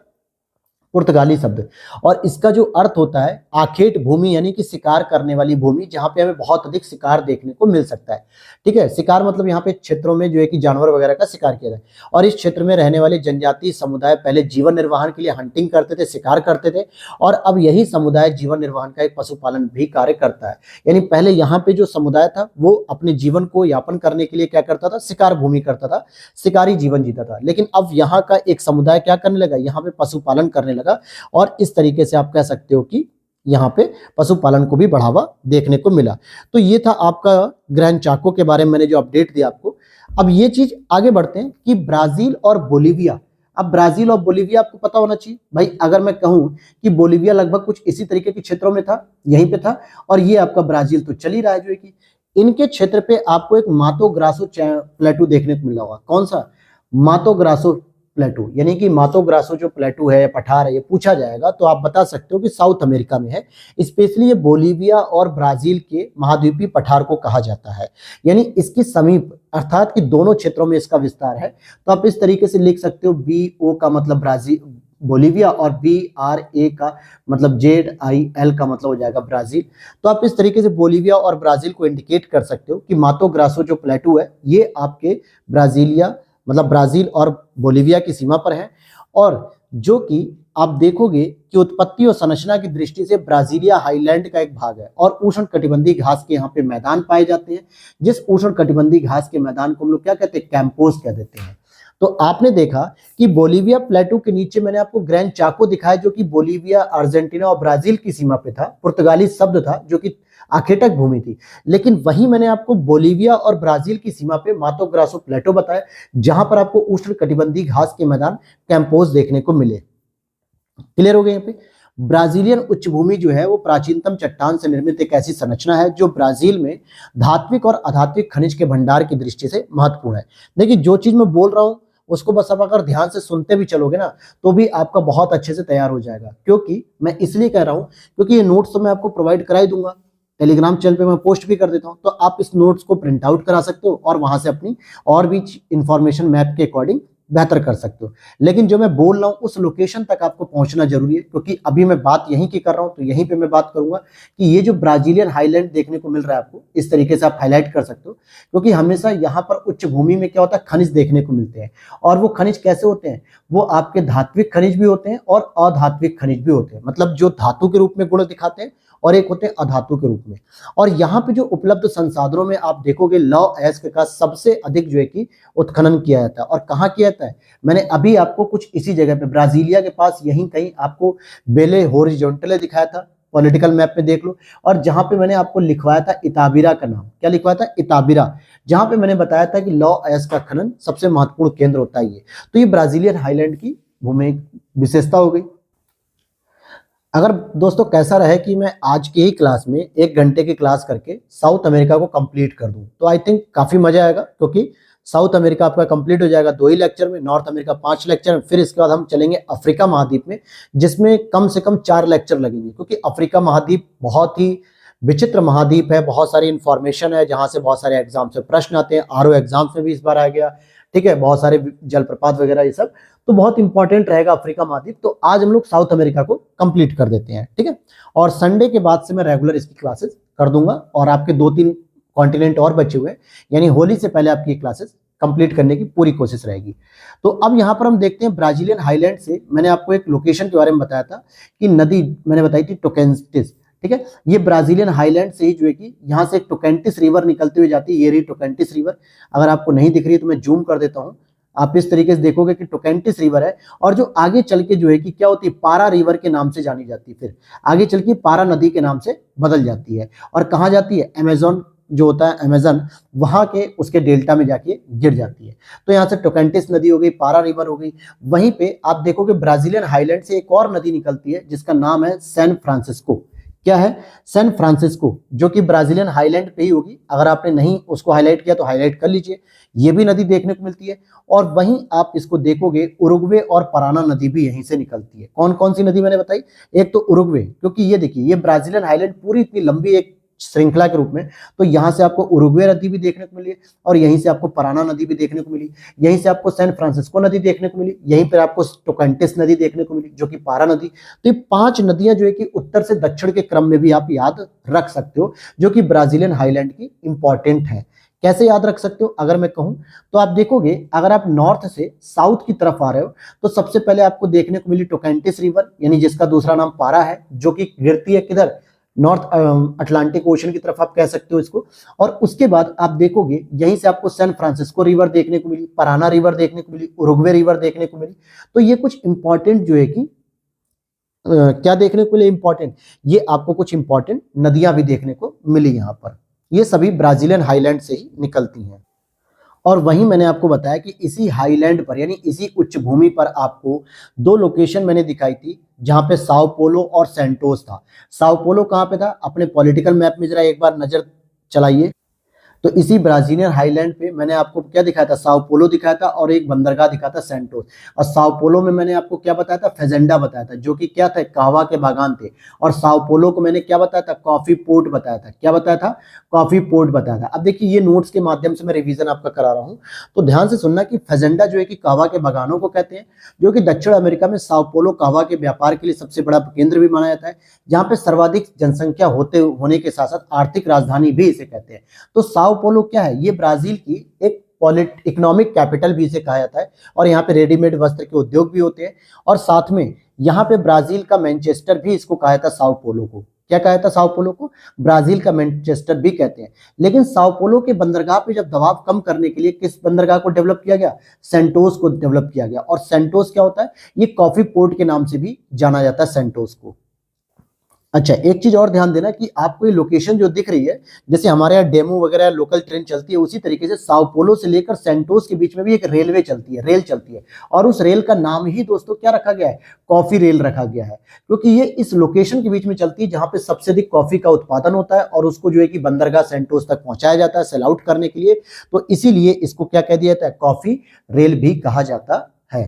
पुर्तगाली शब्द। और इसका जो अर्थ होता है आखेट भूमि, यानी कि शिकार करने वाली भूमि, जहां पे हमें बहुत अधिक शिकार देखने को मिल सकता है, ठीक है। शिकार मतलब यहाँ पे क्षेत्रों में जो है कि जानवर वगैरह का शिकार किया जाए। और इस क्षेत्र में रहने वाले जनजातीय समुदाय पहले जीवन निर्वाहन के लिए हंटिंग करते थे, शिकार करते थे, और अब यही समुदाय जीवन निर्वाहन का एक पशुपालन भी कार्य करता है। यानी पहले यहाँ पे जो समुदाय था वो अपने जीवन को यापन करने के लिए क्या करता था, शिकार भूमि करता था, शिकारी जीवन जीता था। लेकिन अब यहाँ का एक समुदाय क्या करने लगा, यहाँ पे पशुपालन करने लगा, और इस तरीके से आप कह सकते हो कि यहाँ पे पशुपालन को भी बढ़ावा देखने को मिला। तो ये था आपका ग्रैंड चाको के बारे में मैंने जो अपडेट दिया आपको। अब ये चीज आगे बढ़ते हैं कि ब्राजील और बोलीविया। अब ब्राजील और बोलीविया आपको पता होना चाहिए भाई। अगर मैं कहूं कि बोलीविया लगभग कुछ इसी तरीके के क्षेत्रों में था, यहीं पे था, और ये आपका ब्राजील तो चल ही रहा है जो है कि इनके क्षेत्र पे आपको एक मातो ग्रासो प्लेटू देखने को मिला होगा। कौन सा? मातो ग्रासो प्लेटू, यानी कि मातो ग्रासो जो प्लेटू है, पठार है, ये पूछा जाएगा तो आप बता सकते हो कि साउथ अमेरिका में है। स्पेशली ये बोलीविया और ब्राजील के महाद्वीपीय पठार को कहा जाता है, यानी इसके समीप, अर्थात कि दोनों क्षेत्रों में इसका विस्तार है। तो आप इस तरीके से लिख सकते हो, BO का मतलब ब्राजील बोलीविया और BRA का मतलब ZIL का मतलब हो जाएगा ब्राजील। तो आप इस तरीके से बोलीविया और ब्राजील को इंडिकेट कर सकते हो कि मातो ग्रासो जो प्लेटू है ये आपके ब्राजीलिया मतलब ब्राजील और बोलीविया की सीमा पर है, और जो कि आप देखोगे कि उत्पत्ति और संरचना की दृष्टि से ब्राजीलिया हाईलैंड का एक भाग है, और उष्णकटिबंधीय घास के यहाँ पे मैदान पाए जाते हैं, जिस उष्णकटिबंधीय घास के मैदान को हम लोग क्या कहते हैं? कैंपोस कह देते हैं। तो आपने देखा कि बोलीविया प्लेटू के नीचे मैंने आपको ग्रैंड चाको दिखाया, जो कि बोलीविया, अर्जेंटीना और ब्राजील की सीमा पे था, पुर्तगाली शब्द था जो कि आखेटक भूमि थी। लेकिन वहीं मैंने आपको बोलीविया और ब्राजील की सीमा पे मातो ग्रासो प्लेटो बताया, जहां पर आपको उष्णकटिबंधीय घास के मैदान कैंपोस देखने को मिले। क्लियर हो गए? यहाँ पे ब्राजीलियन उच्च भूमि जो है वो प्राचीनतम चट्टान से निर्मित एक ऐसी संरचना है जो ब्राजील में धात्विक और अधात्विक खनिज के भंडार की दृष्टि से महत्वपूर्ण है। देखिए, जो चीज मैं बोल रहा हूं उसको बस आप अगर ध्यान से सुनते भी चलोगे ना तो भी आपका बहुत अच्छे से तैयार हो जाएगा। क्योंकि मैं इसलिए कह रहा हूं क्योंकि ये नोट्स तो मैं आपको प्रोवाइड करा ही दूंगा, टेलीग्राम चैनल पे मैं पोस्ट भी कर देता हूं, तो आप इस नोट्स को प्रिंट आउट करा सकते हो और वहां से अपनी और भी इंफॉर्मेशन मैप के अकॉर्डिंग बेहतर कर सकते हो। लेकिन जो मैं बोल रहा हूं उस लोकेशन तक आपको पहुंचना जरूरी है, क्योंकि अभी मैं बात यहीं की कर रहा हूं तो यहीं पे मैं बात करूंगा कि ये जो ब्राजीलियन हाईलैंड देखने को मिल रहा है आपको, इस तरीके से आप हाईलाइट कर सकते हो। क्योंकि हमेशा यहाँ पर उच्च भूमि में क्या होता है? खनिज देखने को मिलते हैं, और वो खनिज कैसे होते हैं? वो आपके धात्विक खनिज भी होते हैं और अधात्विक खनिज भी होते हैं, मतलब जो धातु के रूप में गुण दिखाते हैं और एक होते हैं अधातु के रूप में। और यहाँ पे जो उपलब्ध संसाधनों में आप देखोगे लौ अयस्क का सबसे अधिक जो है कि उत्खनन किया जाता है। और कहाँ किया जाता है? मैंने अभी आपको कुछ इसी जगह पे ब्राजीलिया के पास यहीं कहीं आपको बेले होरिजोंटले दिखाया था, पॉलिटिकल मैप में देख लो। और जहां पे मैंने आपको लिखवाया था इताबिरा का नाम, क्या लिखवाया था? इताबिरा, जहां पे मैंने बताया था कि लौ अयस्क का खनन सबसे महत्वपूर्ण केंद्र होता है ये। तो ये ब्राजीलियन हाईलैंड की भूमि विशेषता हो गई। अगर दोस्तों कैसा रहे कि मैं आज की ही क्लास में 1 घंटे की क्लास करके साउथ अमेरिका को कंप्लीट कर दूं, तो आई थिंक काफी मजा आएगा। क्योंकि साउथ अमेरिका आपका कंप्लीट हो जाएगा 2 ही लेक्चर में, नॉर्थ अमेरिका 5 लेक्चर में, फिर इसके बाद हम चलेंगे अफ्रीका महाद्वीप में, जिसमें कम से कम 4 लेक्चर लगेंगे। क्योंकि अफ्रीका महाद्वीप बहुत ही विचित्र महाद्वीप है, बहुत सारी इंफॉर्मेशन है, जहां से बहुत सारे एग्जाम से प्रश्न आते हैं। RO एग्जाम्स में भी इस बार आ गया, ठीक है, बहुत सारे जलप्रपात वगैरह ये सब, तो बहुत इंपॉर्टेंट रहेगा अफ्रीका महाद्वीप। तो आज हम लोग साउथ अमेरिका को कंप्लीट कर देते हैं, ठीक है। और संडे के बाद से मैं रेगुलर इसकी क्लासेस कर दूंगा, और आपके 2-3 कॉन्टिनेंट और बचे हुए, यानी होली से पहले आपकी क्लासेस कंप्लीट करने की पूरी कोशिश रहेगी। तो अब यहाँ पर हम देखते हैं ब्राजीलियन हाईलैंड से मैंने आपको एक लोकेशन के बारे में बताया था कि नदी मैंने बताई थी टोकेंटिस, ठीक है। ये ब्राजीलियन हाईलैंड से ही जो है कि यहाँ से एक टोकेंटिस रिवर निकलती हुई जाती है, ये रही टोकेंटिस रिवर। अगर आपको नहीं दिख रही है तो मैं जूम कर देता हूँ, आप इस तरीके से देखोगे कि टोकेंटिस रिवर है, और जो आगे चल के जो है कि क्या होती है, पारा रिवर के नाम से जानी जाती है, फिर आगे चल के पारा नदी के नाम से बदल जाती है, और कहाँ जाती है? अमेजोन जो होता है, अमेजन, वहां के उसके डेल्टा में जाके गिर जाती है। तो यहाँ से टोकेंटिस नदी हो गई, पारा रिवर हो गई। वहीं पे आप देखोगे ब्राजीलियन हाईलैंड से एक और नदी निकलती है जिसका नाम है सैन फ्रांसिस्को। क्या है? सैन फ्रांसिस्को, जो कि ब्राजीलियन हाईलैंड पे ही होगी। अगर आपने नहीं उसको हाईलाइट किया तो हाईलाइट कर लीजिए, ये भी नदी देखने को मिलती है। और वहीं आप इसको देखोगे उरुग्वे और पराना नदी भी यहीं से निकलती है। कौन कौन सी नदी मैंने बताई? एक तो उरुग्वे, क्योंकि ये देखिए ये ब्राजीलियन हाईलैंड पूरी इतनी लंबी एक श्रृंखला के रूप में, तो यहां से आपको उरुग्वे नदी भी देखने को मिली, और यहीं से आपको पराना नदी भी देखने को मिली, यहीं से आपको सैन फ्रांसिस्को नदी देखने को मिली, यहीं पर आपको टोकेंटिस नदी देखने को मिली जो कि पारा नदी। तो ये 5 नदियां जो है कि उत्तर से दक्षिण के क्रम में भी आप याद रख सकते हो, जो कि ब्राजीलियन हाईलैंड की इंपॉर्टेंट है। कैसे याद रख सकते हो अगर मैं कहूं तो आप देखोगे, अगर आप नॉर्थ से साउथ की तरफ आ रहे हो तो सबसे पहले आपको देखने को मिली टोकेंटिस रिवर, यानी जिसका दूसरा नाम पारा है, जो कि गिरती है किधर? नॉर्थ अटलांटिक ओशन की तरफ आप कह सकते हो इसको। और उसके बाद आप देखोगे यहीं से आपको सैन फ्रांसिस्को रिवर देखने को मिली, पराना रिवर देखने को मिली, उरुग्वे रिवर देखने को मिली। तो ये कुछ इंपॉर्टेंट जो है कि क्या देखने को मिले इंपॉर्टेंट, ये आपको कुछ इंपॉर्टेंट नदियां भी देखने को मिली यहाँ पर। ये सभी ब्राजीलियन हाईलैंड से ही निकलती हैं। और वहीं मैंने आपको बताया कि इसी हाईलैंड पर यानी इसी उच्च भूमि पर आपको दो लोकेशन मैंने दिखाई थी जहां पे साओ पोलो और सेंटोस था। साओ पोलो कहां पे था, अपने पॉलिटिकल मैप में जरा एक बार नजर चलाइए। तो इसी ब्राजीलियन हाईलैंड पे मैंने आपको क्या दिखाया था, साओ पोलो दिखाया था और एक बंदरगाह दिखाया था सेंटोस। और साओ पोलो में मैंने आपको क्या बताया था, फेजेंडा बताया था, जो कि क्या था, कहवा के बागान थे। और साओ पोलो को मैंने क्या बताया था, कॉफी पोर्ट बताया था। क्या बताया था, कॉफी पोर्ट बताया था। अब देखिए ये नोट्स के माध्यम से मैं रिवीजन आपका करा रहा हूँ, तो ध्यान से सुनना कि फेजेंडा जो है कि कहवा के बागानों को कहते हैं, जो कि दक्षिण अमेरिका में साओ पोलो कहवा के व्यापार के लिए सबसे बड़ा केंद्र भी माना जाता है, जहां पे सर्वाधिक जनसंख्या होने के साथ साथ आर्थिक राजधानी भी इसे कहते हैं। तो साओ पोलो क्या है, ये ब्राजील की एक इकोनॉमिक कैपिटल भी इसे कहा जाता है। और यहाँ पे रेडीमेड वस्त्र के उद्योग भी होते हैं। और साथ में यहाँ पे ब्राजील का मैनचेस्टर भी इसको कहा जाता है, साओ पोलो को। क्या कहा जाता है, साओ पोलो को ब्राजील का मैनचेस्टर भी कहते हैं। लेकिन साओ पोलो के बंदरगाह पे जब दबाव कम करने के लिए किस बंदरगाह को डेवलप किया गया, सेंटोस को डेवलप किया गया। और सेंटोस क्या होता है, ये कॉफी पोर्ट के नाम से भी जाना जाता है, सेंटोस को। अच्छा, एक चीज और ध्यान देना कि आपको ये लोकेशन जो दिख रही है, जैसे हमारे यहाँ डेमो वगैरह लोकल ट्रेन चलती है, उसी तरीके से साओ पोलो से लेकर सेंटोस के बीच में भी एक रेलवे चलती है, रेल चलती है। और उस रेल का नाम ही दोस्तों क्या रखा गया है, कॉफी रेल रखा गया है, क्योंकि ये इस लोकेशन के बीच में चलती है जहां पे सबसे अधिक कॉफी का उत्पादन होता है और उसको जो है कि बंदरगाह सेंटोस तक पहुंचाया जाता है सेल आउट करने के लिए। तो इसीलिए इसको क्या कह दिया जाता है, कॉफी रेल भी कहा जाता है।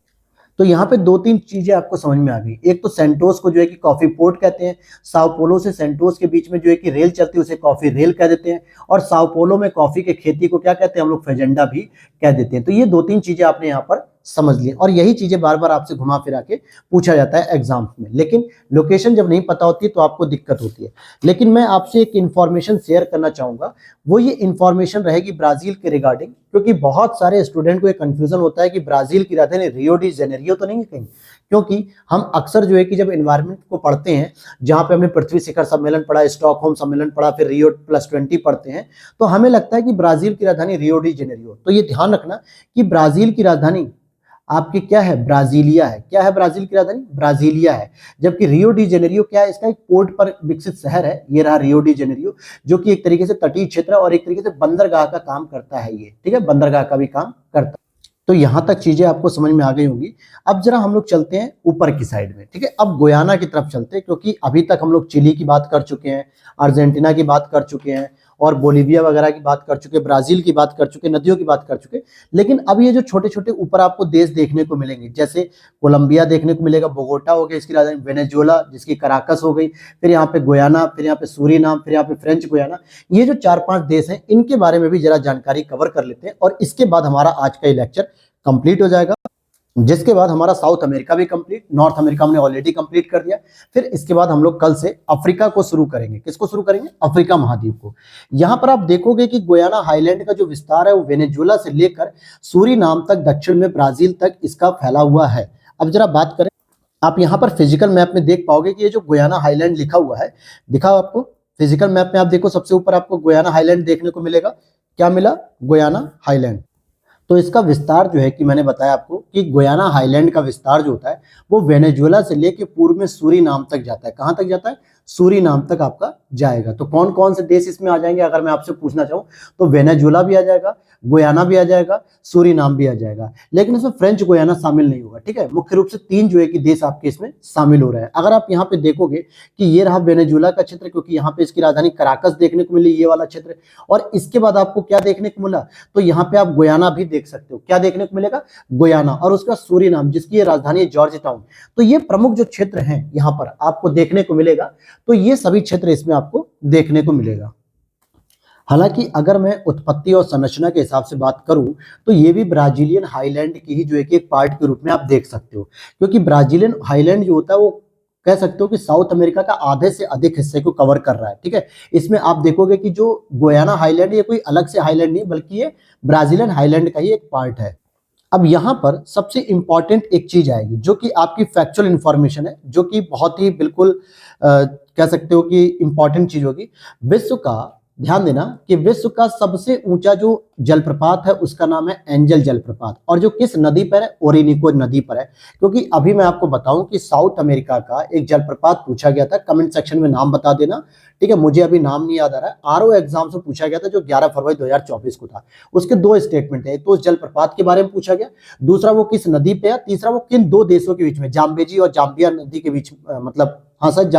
तो यहाँ पे दो तीन चीजें आपको समझ में आ गई। एक तो सेंटोस को जो है कि कॉफी पोर्ट कहते हैं, साओ पोलो से सेंटोस के बीच में जो है कि रेल चलती है उसे कॉफी रेल कह देते हैं। और साओ पोलो में कॉफी के खेती को क्या कहते हैं हम लोग, फेजेंडा भी कह देते हैं। तो ये दो तीन चीजें आपने यहाँ पर समझ ली, और यही चीजें बार बार आपसे घुमा फिरा के पूछा जाता है एग्जाम में। लेकिन लोकेशन जब नहीं पता होती तो आपको दिक्कत होती है। लेकिन मैं आपसे एक इंफॉर्मेशन शेयर करना चाहूंगा, वो ये इंफॉर्मेशन रहेगी ब्राजील के रिगार्डिंग, क्योंकि बहुत सारे स्टूडेंट को एक कंफ्यूजन होता है कि ब्राजील की राजधानी रियो डी जेनेरियो तो नहीं है कहीं। क्योंकि हम अक्सर जो है कि जब एनवायरमेंट को पढ़ते हैं, जहां पे हमने पृथ्वी शिखर सम्मेलन पढ़ा, स्टॉकहोम सम्मेलन पढ़ा, फिर रियो +20 पढ़ते हैं, तो हमें लगता है कि ब्राजील की राजधानी रियो डी जेनेरियो। तो ये ध्यान रखना कि ब्राजील की राजधानी आपकी क्या है, ब्राजीलिया है। क्या है ब्राजील की राजधानी, ब्राजीलिया है। जबकि रियो डी जेनेरियो क्या है, इसका एक पोर्ट पर विकसित शहर है। ये रहा रियो डी जेनेरियो, जो कि एक तरीके से तटीय क्षेत्र है और एक तरीके से बंदरगाह का काम करता है ये, ठीक है, बंदरगाह का भी काम करता है। तो यहां तक चीजें आपको समझ में आ गई होंगी। अब जरा हम लोग चलते हैं ऊपर की साइड में, ठीक है। अब गुयाना की तरफ चलते हैं, क्योंकि अभी तक हम लोग चिली की बात कर चुके हैं, अर्जेंटीना की बात कर चुके हैं, और बोलीविया वगैरह की बात कर चुके, ब्राजील की बात कर चुके, नदियों की बात कर चुके। लेकिन अब ये जो छोटे छोटे ऊपर आपको देश देखने को मिलेंगे, जैसे कोलंबिया देखने को मिलेगा, बोगोटा हो गया इसकी राजधानी, वेनेजुएला जिसकी कराकस हो गई, फिर यहाँ पे गुयाना, फिर यहाँ पे सूरीनाम, फिर यहाँ पे फ्रेंच गुयाना। ये जो 4-5 देश हैं, इनके बारे में भी जरा जानकारी कवर कर लेते हैं, और इसके बाद हमारा आज का ये लेक्चर कंप्लीट हो जाएगा। जिसके बाद हमारा साउथ अमेरिका भी कंप्लीट, नॉर्थ अमेरिका हमने ऑलरेडी कंप्लीट कर दिया। फिर इसके बाद हम लोग कल से अफ्रीका को शुरू करेंगे। किसको शुरू करेंगे, अफ्रीका महाद्वीप को। यहां पर आप देखोगे कि गुयाना हाईलैंड का जो विस्तार है वो वेनेजुएला से लेकर सूरीनाम तक, दक्षिण में ब्राजील तक इसका फैला हुआ है। अब जरा बात करें, आप यहाँ पर फिजिकल मैप में देख पाओगे कि ये जो गुयाना हाईलैंड लिखा हुआ है, दिखा आपको फिजिकल मैप में, आप देखो सबसे ऊपर आपको गुयाना हाईलैंड देखने को मिलेगा। क्या मिला, गुयाना हाईलैंड। तो इसका विस्तार जो है कि मैंने बताया आपको कि गुयाना हाईलैंड का विस्तार जो होता है वो वेनेजुएला से लेके पूर्व में सूरीनाम तक जाता है। कहां तक जाता है, सूरीनाम तक आपका जाएगा। तो कौन कौन से देश इसमें आ जाएंगे अगर मैं आपसे पूछना चाहूं, तो वेनेजुएला भी आ जाएगा, गुयाना भी आ जाएगा, सूरीनाम भी आ जाएगा। लेकिन इसमें फ्रेंच गुयाना शामिल नहीं होगा, ठीक है। मुख्य रूप से 3 जो है कि देश आपके इसमें शामिल हो रहे हैं। अगर आप यहाँ पे देखोगे कि ये रहा वेनेजुएला का क्षेत्र, क्योंकि यहाँ पे इसकी राजधानी कराकस देखने को मिली, ये वाला क्षेत्र। और इसके बाद आपको क्या देखने को मिला, तो यहाँ पे आप गुयाना भी देख सकते हो। क्या देखने को मिलेगा, गुयाना, और उसका सूरीनाम जिसकी ये राजधानी है जॉर्ज टाउन। तो ये प्रमुख जो क्षेत्र हैं यहाँ पर आपको देखने को मिलेगा। तो ये सभी क्षेत्र इसमें आपको देखने को मिलेगा। हालांकि अगर मैं उत्पत्ति और संरचना के हिसाब से बात करूं, तो ये भी ब्राजीलियन हाईलैंड की ही जो है कि एक पार्ट के रूप में आप देख सकते हो। क्योंकि ब्राजीलियन हाईलैंड जो होता है वो कह सकते हो कि साउथ अमेरिका का आधे से अधिक हिस्से को कवर कर रहा है, ठीक है। इसमें आप देखोगे कि जो गुयाना हाईलैंड ये कोई अलग से हाईलैंड नहीं, बल्कि ये ब्राजीलियन हाईलैंड का ही एक पार्ट है। अब यहाँ पर सबसे इंपॉर्टेंट एक चीज आएगी जो कि आपकी फैक्चुअल इंफॉर्मेशन है, जो कि बहुत ही बिल्कुल कह सकते हो कि इंपॉर्टेंट चीज होगी। विश्व का ध्यान देना कि विश्व का सबसे ऊंचा जो जलप्रपात है उसका नाम है एंजल जलप्रपात, और जो किस नदी पर है, ओरिनिको नदी पर है। क्योंकि अभी मैं आपको बताऊं कि साउथ अमेरिका का एक जलप्रपात पूछा गया था, कमेंट सेक्शन में नाम बता देना, ठीक है। मुझे अभी नाम नहीं याद आ रहा है, आरओ एग्जाम से पूछा गया था जो 11 फरवरी 2024 को था। उसके दो स्टेटमेंट है, तो उस जलप्रपात के बारे में पूछा गया, दूसरा वो किस नदी पे है, तीसरा वो किन दो देशों के बीच में, जाम्बेजी और जाम्बिया नदी के बीच, मतलब हाँ सर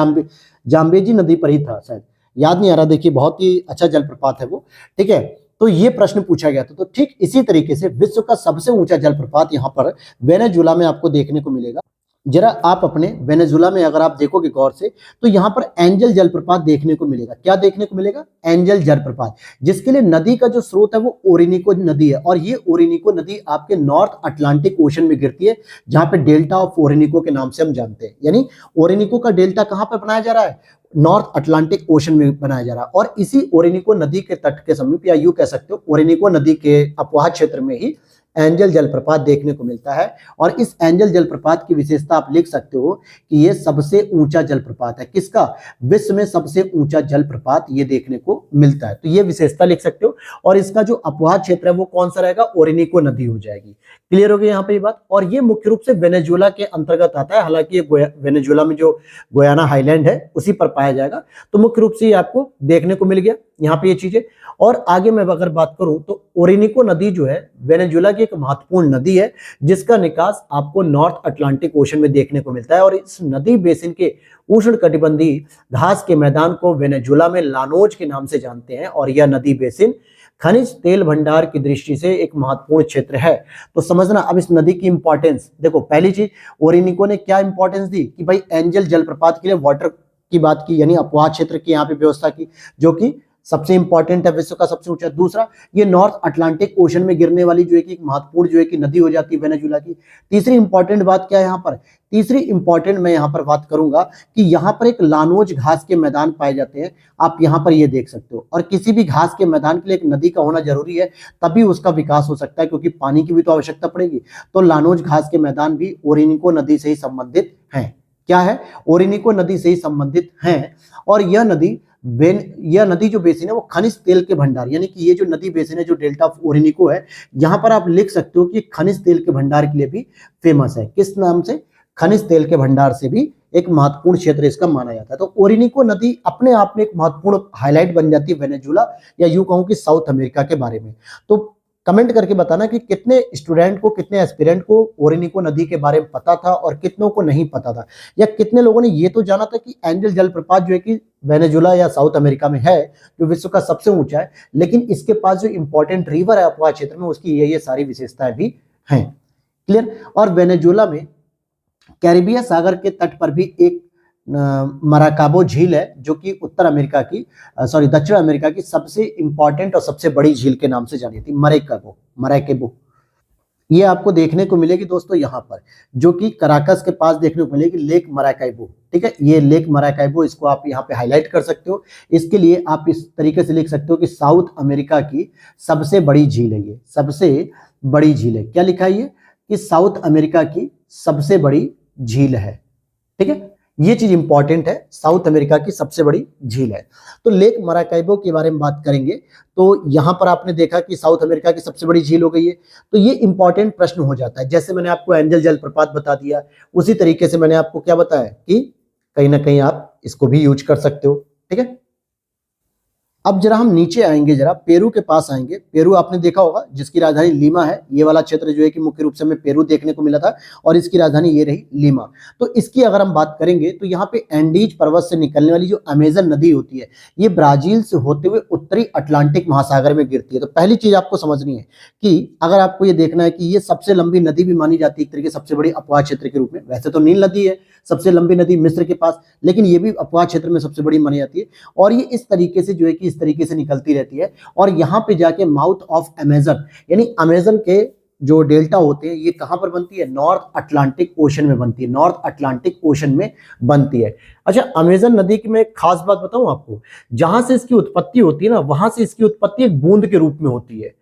जाम्बेजी नदी पर ही था शायद, याद नहीं आ रहा। देखिए बहुत ही अच्छा जलप्रपात है वो, ठीक है। तो ये प्रश्न पूछा गया था। तो ठीक इसी तरीके से विश्व का सबसे ऊंचा जलप्रपात यहाँ पर वेनेजुला में आपको देखने को मिलेगा। जरा आप अपने वेनेजुला में अगर आप देखोगे गौर से, तो यहाँ पर एंजल जलप्रपात देखने को मिलेगा। क्या देखने को मिलेगा? एंजल जलप्रपात, जिसके लिए नदी का जो स्रोत है वो ओरिनिको नदी है, और ये ओरिनिको नदी आपके नॉर्थ अटलांटिक ओशन में गिरती है, जहां पे डेल्टा ऑफ ओरिनिको के नाम से हम जानते हैं। यानी ओरिनिको का डेल्टा कहां पर बनाया जा रहा है? नॉर्थ अटलांटिक ओशन में बनाया जा रहा है, और इसी ओरिनिको नदी के तट के समीप, या यूं कह सकते हो ओरिनिको नदी के अपवाह क्षेत्र में ही एंजल जलप्रपात देखने को मिलता है। और इस एंजल जलप्रपात की विशेषता आप लिख सकते हो कि ये सबसे ऊंचा जलप्रपात है। किसका? विश्व में सबसे ऊंचा जलप्रपात ये देखने को मिलता है, तो ये विशेषता लिख सकते हो। और इसका जो अपवाह क्षेत्र है वो कौन सा रहेगा? ओरिनिको नदी हो जाएगी। क्लियर हो गई यहाँ पे ये बात। और ये मुख्य रूप से वेनेजुएला के अंतर्गत आता है, हालांकि ये वेनेजुएला में जो गुयाना हाईलैंड है उसी पर पाया जाएगा। तो मुख्य रूप से ये आपको देखने को मिल गया यहाँ पे ये चीजें। और आगे मैं अगर बात करूं तो ओरिनिको नदी जो है वेनेजुएला की एक महत्वपूर्ण नदी है, जिसका निकास आपको नॉर्थ अटलांटिक ओशन में देखने को मिलता है। और इस नदी बेसिन के उष्णकटिबंधीय घास के मैदान को वेनेजुएला में लानोज के नाम से जानते हैं, और यह नदी बेसिन खनिज तेल भंडार की दृष्टि से एक महत्वपूर्ण क्षेत्र है। तो समझना अब इस नदी की इंपॉर्टेंस। देखो पहली चीज, ओरिनिको ने क्या इंपॉर्टेंस दी कि भाई एंजल जलप्रपात के लिए वाटर की बात की, यानी अपवाह क्षेत्र की यहाँ पे व्यवस्था की, जो कि सबसे इंपॉर्टेंट है, विश्व का सबसे ऊंचा। दूसरा, ये नॉर्थ अटलांटिक ओशन में गिरने वाली जो है कि एक महत्वपूर्ण जो है कि नदी हो जाती है वेनेजुएला की। तीसरी इंपॉर्टेंट बात क्या है यहाँ पर? तीसरी इंपॉर्टेंट मैं यहाँ पर बात करूंगा कि यहाँ पर एक लानोज घास के मैदान पाए जाते हैं। आप यहाँ पर ये देख सकते हो, और किसी भी घास के मैदान के लिए एक नदी का होना जरूरी है, तभी उसका विकास हो सकता है, क्योंकि पानी की भी तो आवश्यकता पड़ेगी। तो लानोज घास के मैदान भी ओरिनिको नदी से ही संबंधित हैं। क्या है? ओरिनिको नदी से ही संबंधित हैं। और यह नदी जो बेसिन है वो खनिज तेल के भंडार, यानी कि ये जो नदी बेसिन है जो डेल्टा ऑफ ओरिनिको है, यहां पर आप लिख सकते हो कि खनिज तेल के भंडार के लिए भी फेमस है। किस नाम से? खनिज तेल के भंडार से भी एक महत्वपूर्ण क्षेत्र इसका माना जाता है। तो ओरिनिको नदी अपने आप में एक महत्वपूर्ण हाईलाइट बन जाती है वेनेजुएला, या यूं कहूं कि साउथ अमेरिका के बारे में। तो कमेंट करके बताना कि कितने स्टूडेंट को, कितने एस्पिरेंट को ओरिनिको नदी के बारे में पता था और कितनों को नहीं पता था, या कितने लोगों ने ये तो जाना था कि एंजल जलप्रपात जो है कि वेनेजुएला या साउथ अमेरिका में है, जो विश्व का सबसे ऊंचा है, लेकिन इसके पास जो इंपॉर्टेंट रिवर है अपवाह क्षेत्र में, उसकी ये सारी विशेषताएं भी हैं। क्लियर। और वेनेजुएला में कैरिबिया सागर के तट पर भी एक मराकाबो झील है, जो कि उत्तर अमेरिका की दक्षिण अमेरिका की सबसे इंपॉर्टेंट और सबसे बड़ी झील के नाम से जानी जाती है, मराकेबो। ये आपको देखने को मिलेगी दोस्तों यहाँ पर, जो कि कराकस के पास देखने को मिलेगी, लेक मराकाइबो। ठीक है, ये लेक मराकाइबो, इसको आप यहाँ पे हाईलाइट कर सकते हो। इसके लिए आप इस तरीके से लिख सकते हो कि साउथ अमेरिका की सबसे बड़ी झील है, ये सबसे बड़ी झील है। क्या लिखा है ये? कि साउथ अमेरिका की सबसे बड़ी झील है। ठीक है, ये चीज इंपॉर्टेंट है, साउथ अमेरिका की सबसे बड़ी झील है। तो लेक मराकाइबो के बारे में बात करेंगे, तो यहां पर आपने देखा कि साउथ अमेरिका की सबसे बड़ी झील हो गई है। तो ये इंपॉर्टेंट प्रश्न हो जाता है। जैसे मैंने आपको एंजल जलप्रपात बता दिया, उसी तरीके से मैंने आपको क्या बताया कि कहीं ना कहीं आप इसको भी यूज कर सकते हो। ठीक है, अब जरा हम नीचे आएंगे, जरा पेरू के पास आएंगे। पेरू आपने देखा होगा, जिसकी राजधानी लीमा है। ये वाला क्षेत्र जो है कि मुख्य रूप से हमें पेरू देखने को मिला था, और इसकी राजधानी ये रही लीमा। तो इसकी अगर हम बात करेंगे तो यहाँ पे एंडीज पर्वत से निकलने वाली जो अमेजन नदी होती है, ये ब्राजील से होते हुए उत्तरी अटलांटिक महासागर में गिरती है। तो पहली चीज आपको समझनी है कि अगर आपको ये देखना है कि ये सबसे लंबी नदी भी मानी जाती है एक तरीके सबसे बड़ी अपवाह क्षेत्र के रूप में। वैसे तो नील नदी है सबसे लंबी नदी मिस्र के पास, लेकिन ये भी अपवाह क्षेत्र में सबसे बड़ी मानी जाती है। और ये इस तरीके से जो है कि इस तरीके से निकलती रहती है, और यहाँ पे जाके माउथ ऑफ अमेजन, यानी अमेजन के जो डेल्टा होते हैं, ये कहां पर बनती है? नॉर्थ अटलांटिक ओशन में बनती है, नॉर्थ अटलांटिक ओशन में बनती है। अच्छा, अमेजन नदी की मैं एक खास बात बताऊं आपको, जहां से इसकी उत्पत्ति होती है ना, वहां से इसकी उत्पत्ति एक बूंद के रूप में होती है।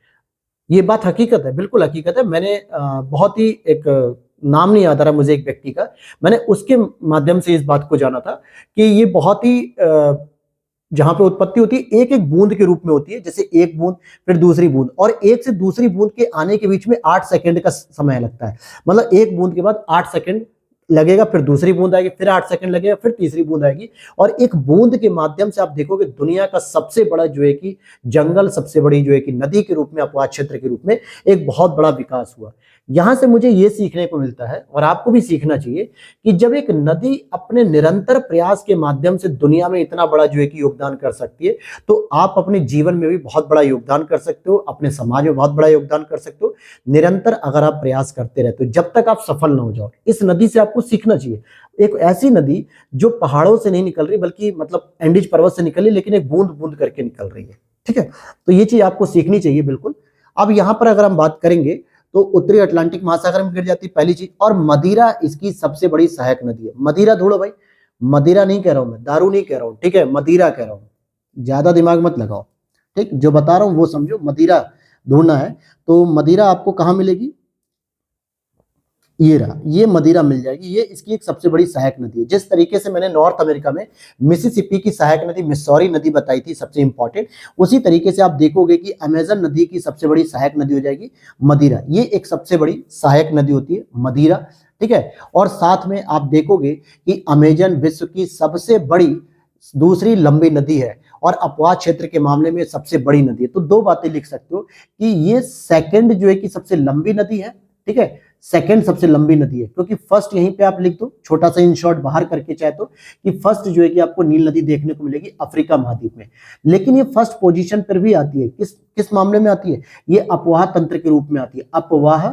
ये बात हकीकत है, बिल्कुल हकीकत है। मैंने बहुत ही एक नाम नहीं याद आ रहा मुझे एक व्यक्ति का, मैंने उसके माध्यम से इस बात को जाना था कि ये बहुत ही जहां पे उत्पत्ति होती है एक एक बूंद के रूप में होती है, जैसे एक बूंद फिर दूसरी बूंद, और एक से दूसरी बूंद के आने के बीच में 8 सेकंड का समय लगता है। मतलब एक बूंद के बाद 8 सेकंड लगेगा, फिर दूसरी बूंद आएगी, फिर 8 सेकंड लगेगा, फिर तीसरी बूंद आएगी। और एक बूंद के माध्यम से आप देखोगे दुनिया का सबसे बड़ा जो है कि जंगल, सबसे बड़ी जो है कि नदी के रूप में, अपवाह क्षेत्र के रूप में एक बहुत बड़ा विकास हुआ। यहां से मुझे ये सीखने को मिलता है और आपको भी सीखना चाहिए कि जब एक नदी अपने निरंतर प्रयास के माध्यम से दुनिया में इतना बड़ा जो है कि योगदान कर सकती है, तो आप अपने जीवन में भी बहुत बड़ा योगदान कर सकते हो, अपने समाज में बहुत बड़ा योगदान कर सकते हो, निरंतर अगर आप प्रयास करते रहते हो, जब तक आप सफल ना हो जाओ। इस नदी से आपको सीखना चाहिए, एक ऐसी नदी जो पहाड़ों से नहीं निकल रही, बल्कि मतलब एंडीज पर्वत से निकल रही, लेकिन एक बूंद बूंद करके निकल रही है। ठीक है, तो ये चीज आपको सीखनी चाहिए बिल्कुल। अब यहां पर अगर हम बात करेंगे तो उत्तरी अटलांटिक महासागर में गिर जाती है पहली चीज, और मदिरा इसकी सबसे बड़ी सहायक नदी है। मदिरा ढूंढो भाई, मदिरा नहीं कह रहा हूं मैं, दारू नहीं कह रहा हूं, ठीक है, मदिरा कह रहा हूं, ज्यादा दिमाग मत लगाओ, ठीक, जो बता रहा हूं वो समझो। मदिरा ढूंढना है तो मदिरा आपको कहां मिलेगी, ये रहा, ये मदिरा मिल जाएगी। ये इसकी एक सबसे बड़ी सहायक नदी है। जिस तरीके से मैंने नॉर्थ अमेरिका में मिसिसिपी की सहायक नदी मिसौरी नदी बताई थी सबसे इंपॉर्टेंट, उसी तरीके से आप देखोगे कि अमेजन नदी की सबसे बड़ी सहायक नदी हो जाएगी मदिरा। ये एक सबसे बड़ी सहायक नदी होती है मदिरा, ठीक है। और साथ में आप देखोगे कि अमेजन विश्व की सबसे बड़ी दूसरी लंबी नदी है और अपवाह क्षेत्र के मामले में सबसे बड़ी नदी है। तो दो बातें लिख सकते हो कि ये सेकंड जो है कि सबसे लंबी नदी है, ठीक है, सेकंड सबसे लंबी नदी है, क्योंकि फर्स्ट यहीं पे आप लिख दो, छोटा सा इन शॉर्ट बाहर करके चाहे तो, कि फर्स्ट जो है कि आपको नील नदी देखने को मिलेगी अफ्रीका महाद्वीप में। लेकिन ये फर्स्ट पोजीशन पर भी आती है, किस किस मामले में आती है, ये अपवाह तंत्र के रूप में आती है। अपवाह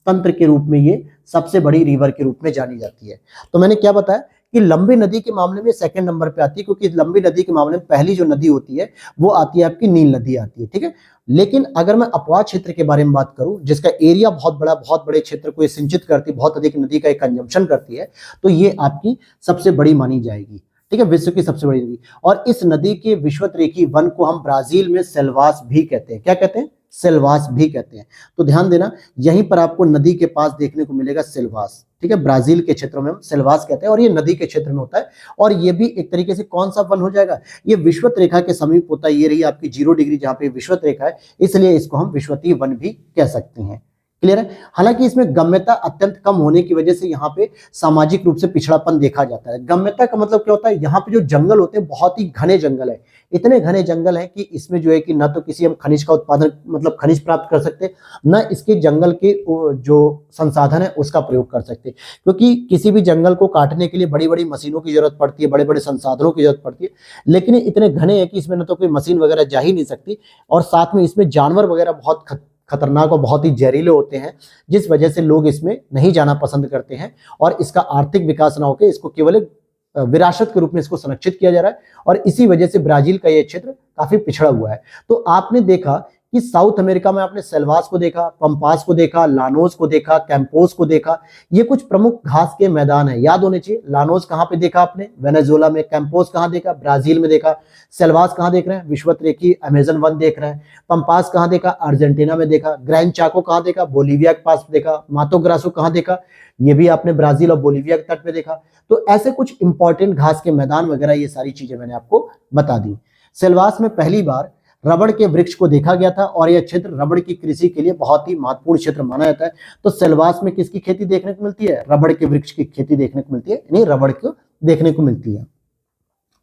तंत्र के रूप में ये सबसे बड़ी रिवर के रूप में जानी जाती है। तो मैंने क्या बताया कि लंबी नदी के मामले में सेकंड नंबर पे आती है, क्योंकि लंबी नदी के मामले में पहली जो नदी होती है वो आती है आपकी नील नदी आती है, ठीक है। लेकिन अगर मैं अपवाह क्षेत्र के बारे में बात करूं, जिसका एरिया बहुत बड़ा, बहुत बड़े क्षेत्र को ये सिंचित करती है, बहुत अधिक नदी का एक कंजम्पशन करती है, तो ये आपकी सबसे बड़ी मानी जाएगी, ठीक है, विश्व की सबसे बड़ी नदी। और इस नदी के विषुवत-रेखी वन को हम ब्राजील में सेल्वास भी कहते हैं। क्या कहते हैं, सेल्वास भी कहते हैं। तो ध्यान देना, यहीं पर आपको नदी के पास देखने को मिलेगा सेल्वास, ठीक है, ब्राजील के क्षेत्रों में हम सेल्वास कहते हैं, और ये नदी के क्षेत्र में होता है। और ये भी एक तरीके से कौन सा वन हो जाएगा, ये विषुवत रेखा के समीप होता है। ये रही आपकी 0 डिग्री जहां पे विषुवत रेखा है, इसलिए इसको हम विषुवतीय वन भी कह सकते हैं। क्लियर है। हालांकि इसमें गम्यता अत्यंत कम होने की वजह से यहाँ पे सामाजिक रूप से पिछड़ापन देखा जाता है। गम्यता का मतलब क्या होता है, यहाँ पे जो जंगल होते हैं बहुत ही घने जंगल है, इतने घने जंगल है कि इसमें जो है कि न तो किसी हम खनिज का उत्पादन मतलब खनिज प्राप्त कर सकते, न इसके जंगल के जो संसाधन है उसका प्रयोग कर सकते, क्योंकि किसी भी जंगल को काटने के लिए बड़ी बड़ी मशीनों की जरूरत पड़ती है, बड़े बड़े संसाधनों की जरूरत पड़ती है। लेकिन इतने घने हैं कि इसमें न तो कोई मशीन वगैरह जा ही नहीं सकती, और साथ में इसमें जानवर वगैरह बहुत खतरनाक और बहुत ही जहरीले होते हैं, जिस वजह से लोग इसमें नहीं जाना पसंद करते हैं। और इसका आर्थिक विकास ना होकर इसको केवल एक विरासत के रूप में इसको संरक्षित किया जा रहा है, और इसी वजह से ब्राजील का यह क्षेत्र काफी पिछड़ा हुआ है। तो आपने देखा कि साउथ अमेरिका में आपने सेल्वास को देखा, पंपास को देखा, लानोस को देखा, कैंपोस को देखा। ये कुछ प्रमुख घास के मैदान है, याद होने चाहिए। लानोस कहां पे देखा आपने, वेनेजुएला में। कैंपोस कहां देखा, ब्राजील में देखा। सेल्वास कहां देख रहे हैं, विषुवत रेखी अमेजन वन देख रहे हैं। पंपास कहां देखा, अर्जेंटीना में देखा। ग्रैंड चाको कहां देखा, बोलीविया के पास देखा। मातो ग्रासो कहां देखा, ये भी आपने ब्राजील और बोलीविया के तट पे देखा। तो ऐसे कुछ इंपॉर्टेंट घास के मैदान वगैरह, ये सारी चीजें मैंने आपको बता दी। सेल्वास में पहली बार रबड़ के वृक्ष को देखा गया था, और यह क्षेत्र रबड़ की कृषि के लिए बहुत ही महत्वपूर्ण क्षेत्र माना जाता है। तो सेल्वास में किसकी खेती देखने को मिलती है, रबड़ के वृक्ष की खेती देखने को मिलती है, यानी रबड़ को देखने को मिलती है।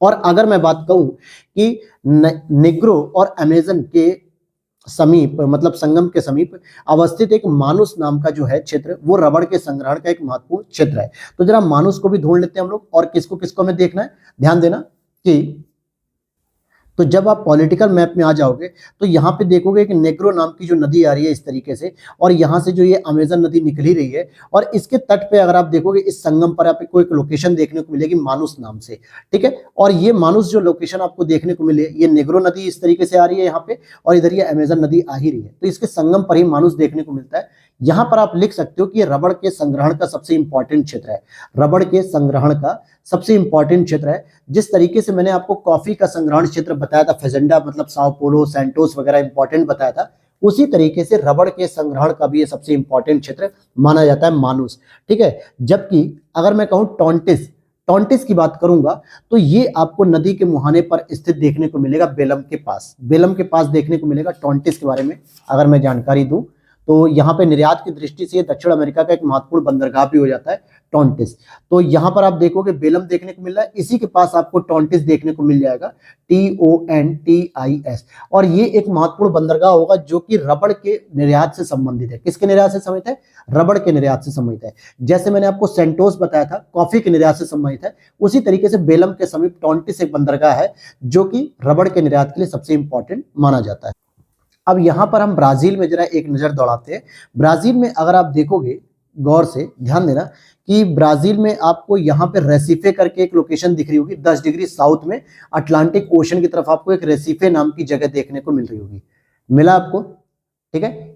और अगर मैं बात कहूं कि निग्रो और अमेजन के समीप मतलब संगम के समीप अवस्थित एक मानुस नाम का जो है क्षेत्र, वो रबड़ के संग्रहण का एक महत्वपूर्ण क्षेत्र है। तो जरा मानुस को भी ढूंढ लेते हैं हम लोग, और किसको किसको हमें देखना है, ध्यान देना कि तो जब आप पॉलिटिकल मैप में आ जाओगे तो यहाँ पे देखोगे कि नेग्रो नाम की जो नदी आ रही है इस तरीके से, और यहाँ से जो ये अमेजन नदी निकली रही है, और इसके तट पे अगर आप देखोगे इस संगम पर आपको एक लोकेशन देखने को मिलेगी मानुस नाम से, ठीक है। और ये मानुस जो लोकेशन आपको देखने को मिले, ये नेग्रो नदी इस तरीके से आ रही है यहाँ पे, और इधर ये अमेजन नदी आ ही रही है, तो इसके संगम पर ही मानुस देखने को मिलता है। यहाँ पर आप लिख सकते हो कि ये रबड़ के संग्रहण का सबसे इंपॉर्टेंट क्षेत्र है, रबड़ के संग्रहण का सबसे इंपॉर्टेंट क्षेत्र है। जिस तरीके से मैंने आपको कॉफी का संग्रहण क्षेत्र बताया था, फेजेंडा मतलब साओ पोलो, सैंटोस वगैरह इंपॉर्टेंट बताया था, उसी तरीके से रबड़ के संग्रहण का भी ये सबसे इंपॉर्टेंट क्षेत्र माना जाता है मानुस, ठीक है। जबकि अगर मैं कहूं टोंटिस, टॉन्टिस की बात करूंगा तो ये आपको नदी के मुहाने पर स्थित देखने को मिलेगा, बेलम के पास देखने को मिलेगा। टॉन्टिस के बारे में अगर मैं जानकारी दूं तो यहाँ पे निर्यात की दृष्टि से दक्षिण अमेरिका का एक महत्वपूर्ण बंदरगाह भी हो जाता है टॉन्टिस। तो यहाँ पर आप देखोगे बेलम देखने को मिल रहा है, इसी के पास आपको टॉन्टिस देखने को मिल जाएगा, TONTIS। और ये एक महत्वपूर्ण बंदरगाह होगा जो कि रबड़ के निर्यात से संबंधित है। किसके निर्यात से संबंधित है? रबड़ के निर्यात से संबंधित है। जैसे मैंने आपको सेंटोस बताया था कॉफी के निर्यात से संबंधित है, उसी तरीके से बेलम के समीप टॉन्टिस एक बंदरगाह है जो कि रबड़ के निर्यात के लिए सबसे इंपॉर्टेंट माना जाता है। अब यहां पर हम ब्राजील में जरा एक नजर दौड़ाते हैं। ब्राजील में अगर आप देखोगे गौर से ध्यान देना कि ब्राजील में आपको यहाँ पे रेसिफे करके एक लोकेशन दिख रही होगी, 10 डिग्री साउथ में अटलांटिक ओशन की तरफ आपको एक रेसिफे नाम की जगह देखने को मिल रही होगी। मिला आपको? ठीक है,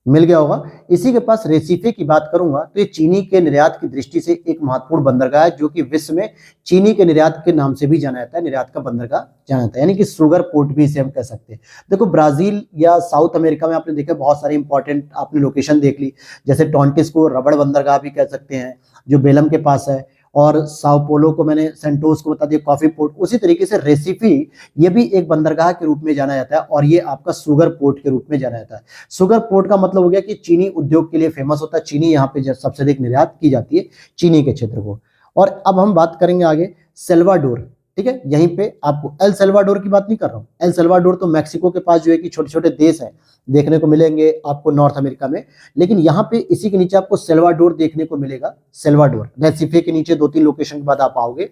मिल गया होगा। इसी के पास रेसिफे की बात करूंगा तो ये चीनी के निर्यात की दृष्टि से एक महत्वपूर्ण बंदरगाह है जो कि विश्व में चीनी के निर्यात के नाम से भी जाना जाता है, निर्यात का बंदरगाह जाना जाता है, यानी कि शुगर पोर्ट भी इसे हम कह सकते हैं। देखो ब्राजील या साउथ अमेरिका में आपने देखा बहुत सारे इंपॉर्टेंट आपने लोकेशन देख ली, जैसे टॉन्टिस को रबड़ बंदरगाह भी कह सकते हैं जो बेलम के पास है, और साओ पोलो को मैंने सेंटोस को बता दिया कॉफी पोर्ट। उसी तरीके से रेसिफी ये भी एक बंदरगाह के रूप में जाना जाता है और ये आपका शुगर पोर्ट के रूप में जाना जाता है। शुगर पोर्ट का मतलब हो गया कि चीनी उद्योग के लिए फेमस होता है, चीनी यहाँ पे सबसे अधिक निर्यात की जाती है चीनी के क्षेत्र को। और अब हम बात करेंगे आगे सेल्वाडोर। ठीक है, यहीं पे आपको एल सेल्वाडोर की बात नहीं कर रहा हूँ, एल सेल्वाडोर तो मैक्सिको के पास जो है कि छोटे छोटे देश हैं देखने को मिलेंगे आपको नॉर्थ अमेरिका में, लेकिन यहाँ पे इसी के नीचे आपको सेल्वाडोर देखने को मिलेगा। सेल्वाडोर रेसिफे के नीचे 2-3 लोकेशन के बाद आप आओगे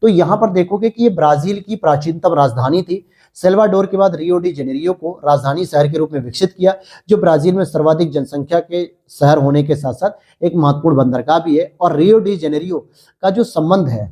तो यहाँ पर देखोगे कि ये ब्राजील की प्राचीनतम राजधानी थी। सेल्वाडोर के बाद रियो डी जेनेरियो को राजधानी शहर के रूप में विकसित किया, जो ब्राजील में सर्वाधिक जनसंख्या के शहर होने के साथ साथ एक महत्वपूर्ण बंदरगाह भी है। और रियो डी जेनेरियो का जो संबंध है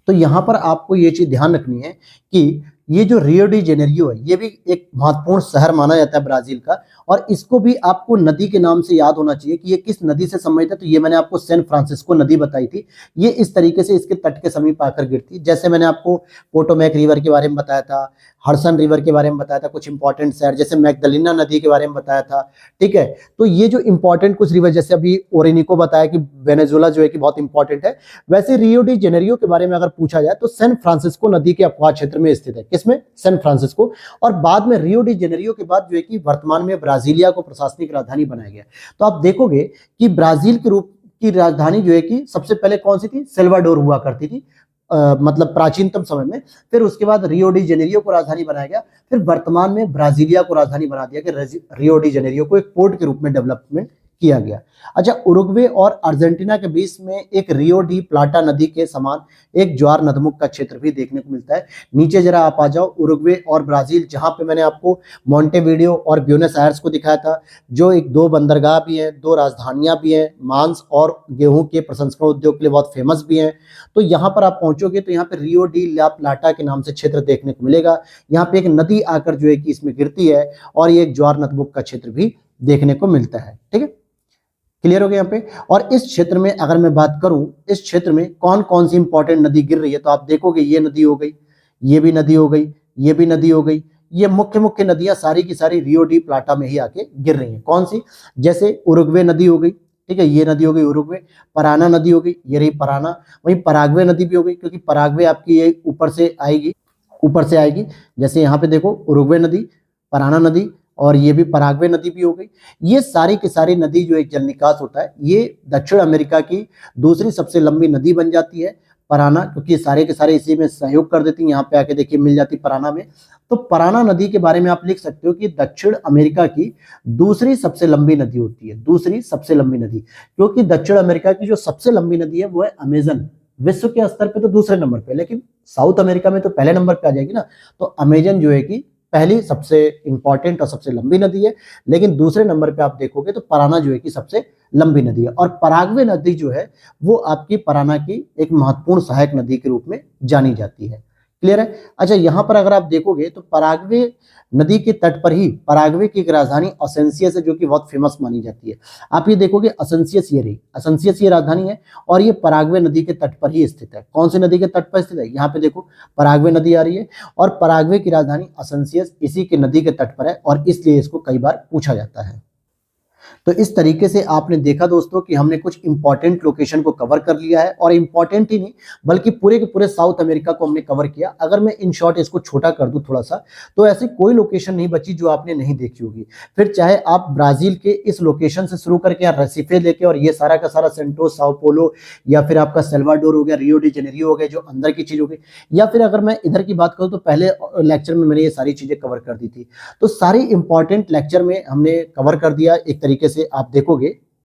तो यहाँ पर आपको ये चीज ध्यान रखनी है कि ये जो रियो डी जेनेरियो है ये भी एक महत्वपूर्ण शहर माना जाता है ब्राजील का, और इसको भी आपको नदी के नाम से याद होना चाहिए कि ये किस नदी से संबंधित है। तो ये मैंने आपको सैन फ्रांसिस्को नदी बताई थी, ये इस तरीके से इसके तट के समीप आकर गिरती है। जैसे मैंने आपको पोटोमैक रिवर के बारे में बताया था, हडसन रिवर के बारे में बताया था, कुछ इंपॉर्टेंट शहर जैसे मैगदलिना नदी के बारे में बताया था। ठीक है, तो ये जो इंपॉर्टेंट कुछ रिवर जैसे अभी ओरिनिको बताया कि वेनेजुएला जो है कि बहुत इंपॉर्टेंट है, वैसे रियो डी जेनेरियो के बारे में अगर पूछा जाए तो सैन फ्रांसिस्को नदी के अपवाह क्षेत्र में स्थित है। किसमें? San Francisco. और बाद में रियो डी जेनेरियो के बाद जो है कि वर्तमान में ब्राजीलिया को प्रशासनिक राजधानी बनाया गया। तो आप देखोगे कि ब्राजील के रूप की राजधानी जो है कि सबसे पहले कौन सी थी? सेल्वाडोर हुआ करती थी, मतलब प्राचीनतम समय में। फिर उसके बाद रियो डी जेनेरियो को राजधानी बनाया गया, फिर वर्तमान में ब्राजीलिया को राजधानी बना दिया गया, रियो डी जेनेरियो को एक पोर्ट के रूप में डेवलपमेंट किया गया। अच्छा, उरुग्वे और अर्जेंटीना के बीच में एक रियो डी प्लाटा नदी के समान एक ज्वार नदमुख का क्षेत्र भी देखने को मिलता है। नीचे जरा आप आ जाओ, उरुग्वे और ब्राजील, जहां पे मैंने आपको मोंटेवीडियो और ब्यूनस आयर्स को दिखाया था, जो एक 2 बंदरगाह भी हैं, 2 राजधानियां भी हैं, मांस और गेहूं के प्रसंस्करण उद्योग के लिए बहुत फेमस भी हैं। तो यहाँ पर आप पहुंचोगे तो यहाँ पे रियो डी ला प्लाटा के नाम से क्षेत्र देखने को मिलेगा। यहाँ पे एक नदी आकर जो है कि इसमें गिरती है और ये एक ज्वार नदमुख का क्षेत्र भी देखने को मिलता है। ठीक है, क्लियर हो गया यहाँ पे। और इस क्षेत्र में अगर मैं बात करूं, इस क्षेत्र में कौन कौन सी इंपॉर्टेंट नदी गिर रही है, तो आप देखोगे ये नदी हो गई, ये भी नदी हो गई, ये भी नदी हो गई। ये मुख्य मुख्य नदियां सारी की सारी रियो डी प्लाटा में ही आके गिर रही हैं। कौन सी? जैसे उरुग्वे नदी हो गई, ठीक है, ये नदी हो गई उरुग्वे। पराना नदी हो गई, ये रही पराना। वहीं पराग्वे नदी भी हो गई, क्योंकि पराग्वे आपकी ये ऊपर से आएगी। जैसे यहाँ पे देखो उरुग्वे नदी, पराना नदी, और ये भी पराग्वे नदी भी हो गई। ये सारी की सारी नदी जो एक जल निकास होता है, ये दक्षिण अमेरिका की दूसरी सबसे लंबी नदी बन जाती है पराना, क्योंकि सारे के सारे इसी में सहयोग कर देती हैं। यहाँ पे आके देखिए मिल जाती पराना में। तो पराना नदी के बारे में आप लिख सकते हो कि दक्षिण अमेरिका की दूसरी सबसे लंबी नदी होती है, दूसरी सबसे लंबी नदी। क्योंकि दक्षिण अमेरिका की जो सबसे लंबी नदी है वो है अमेजन, विश्व के स्तर पे तो दूसरे नंबर पे, लेकिन साउथ अमेरिका में तो पहले नंबर पे आ जाएगी ना। तो अमेजन जो है कि पहली सबसे इंपॉर्टेंट और सबसे लंबी नदी है, लेकिन दूसरे नंबर पे आप देखोगे तो पराना जो है कि सबसे लंबी नदी है। और पराग्वे नदी जो है वो आपकी पराना की एक महत्वपूर्ण सहायक नदी के रूप में जानी जाती है। क्लियर है? अच्छा, यहाँ पर अगर आप देखोगे तो पराग्वे नदी के तट पर ही पराग्वे की एक राजधानी असेंसियस है, जो कि बहुत फेमस मानी जाती है। आप ये देखोगे असेंसियस ये रही, असेंसियस ये राजधानी है और ये पराग्वे नदी के तट पर ही स्थित है। कौन सी नदी के तट पर स्थित है? यहाँ पे देखो पराग्वे नदी आ रही है और पराग्वे की राजधानी असेंसियस इसी के नदी के तट पर है, और इसलिए इसको कई बार पूछा जाता है। तो इस तरीके से आपने देखा दोस्तों कि हमने कुछ इंपॉर्टेंट लोकेशन को कवर कर लिया है, और इंपॉर्टेंट ही नहीं बल्कि पूरे के पूरे साउथ अमेरिका को हमने कवर किया। अगर मैं इन शॉर्ट इसको छोटा कर दूं थोड़ा सा, तो ऐसी कोई लोकेशन नहीं बची जो आपने नहीं देखी होगी। फिर चाहे आप ब्राजील के इस लोकेशन से शुरू करके या रेसिफे लेके और ये सारा का सारा सेंटोस, साओ पोलो, या फिर आपका सेल्वाडोर हो गया, रियो डी जेनेरियो हो गया जो अंदर की चीज हो गई, या फिर अगर मैं इधर की बात करूं तो पहले लेक्चर में मैंने ये सारी चीजें कवर कर दी थी। तो सारी इंपॉर्टेंट लेक्चर में हमने कवर कर दिया। एक तरीके से आप देखोगे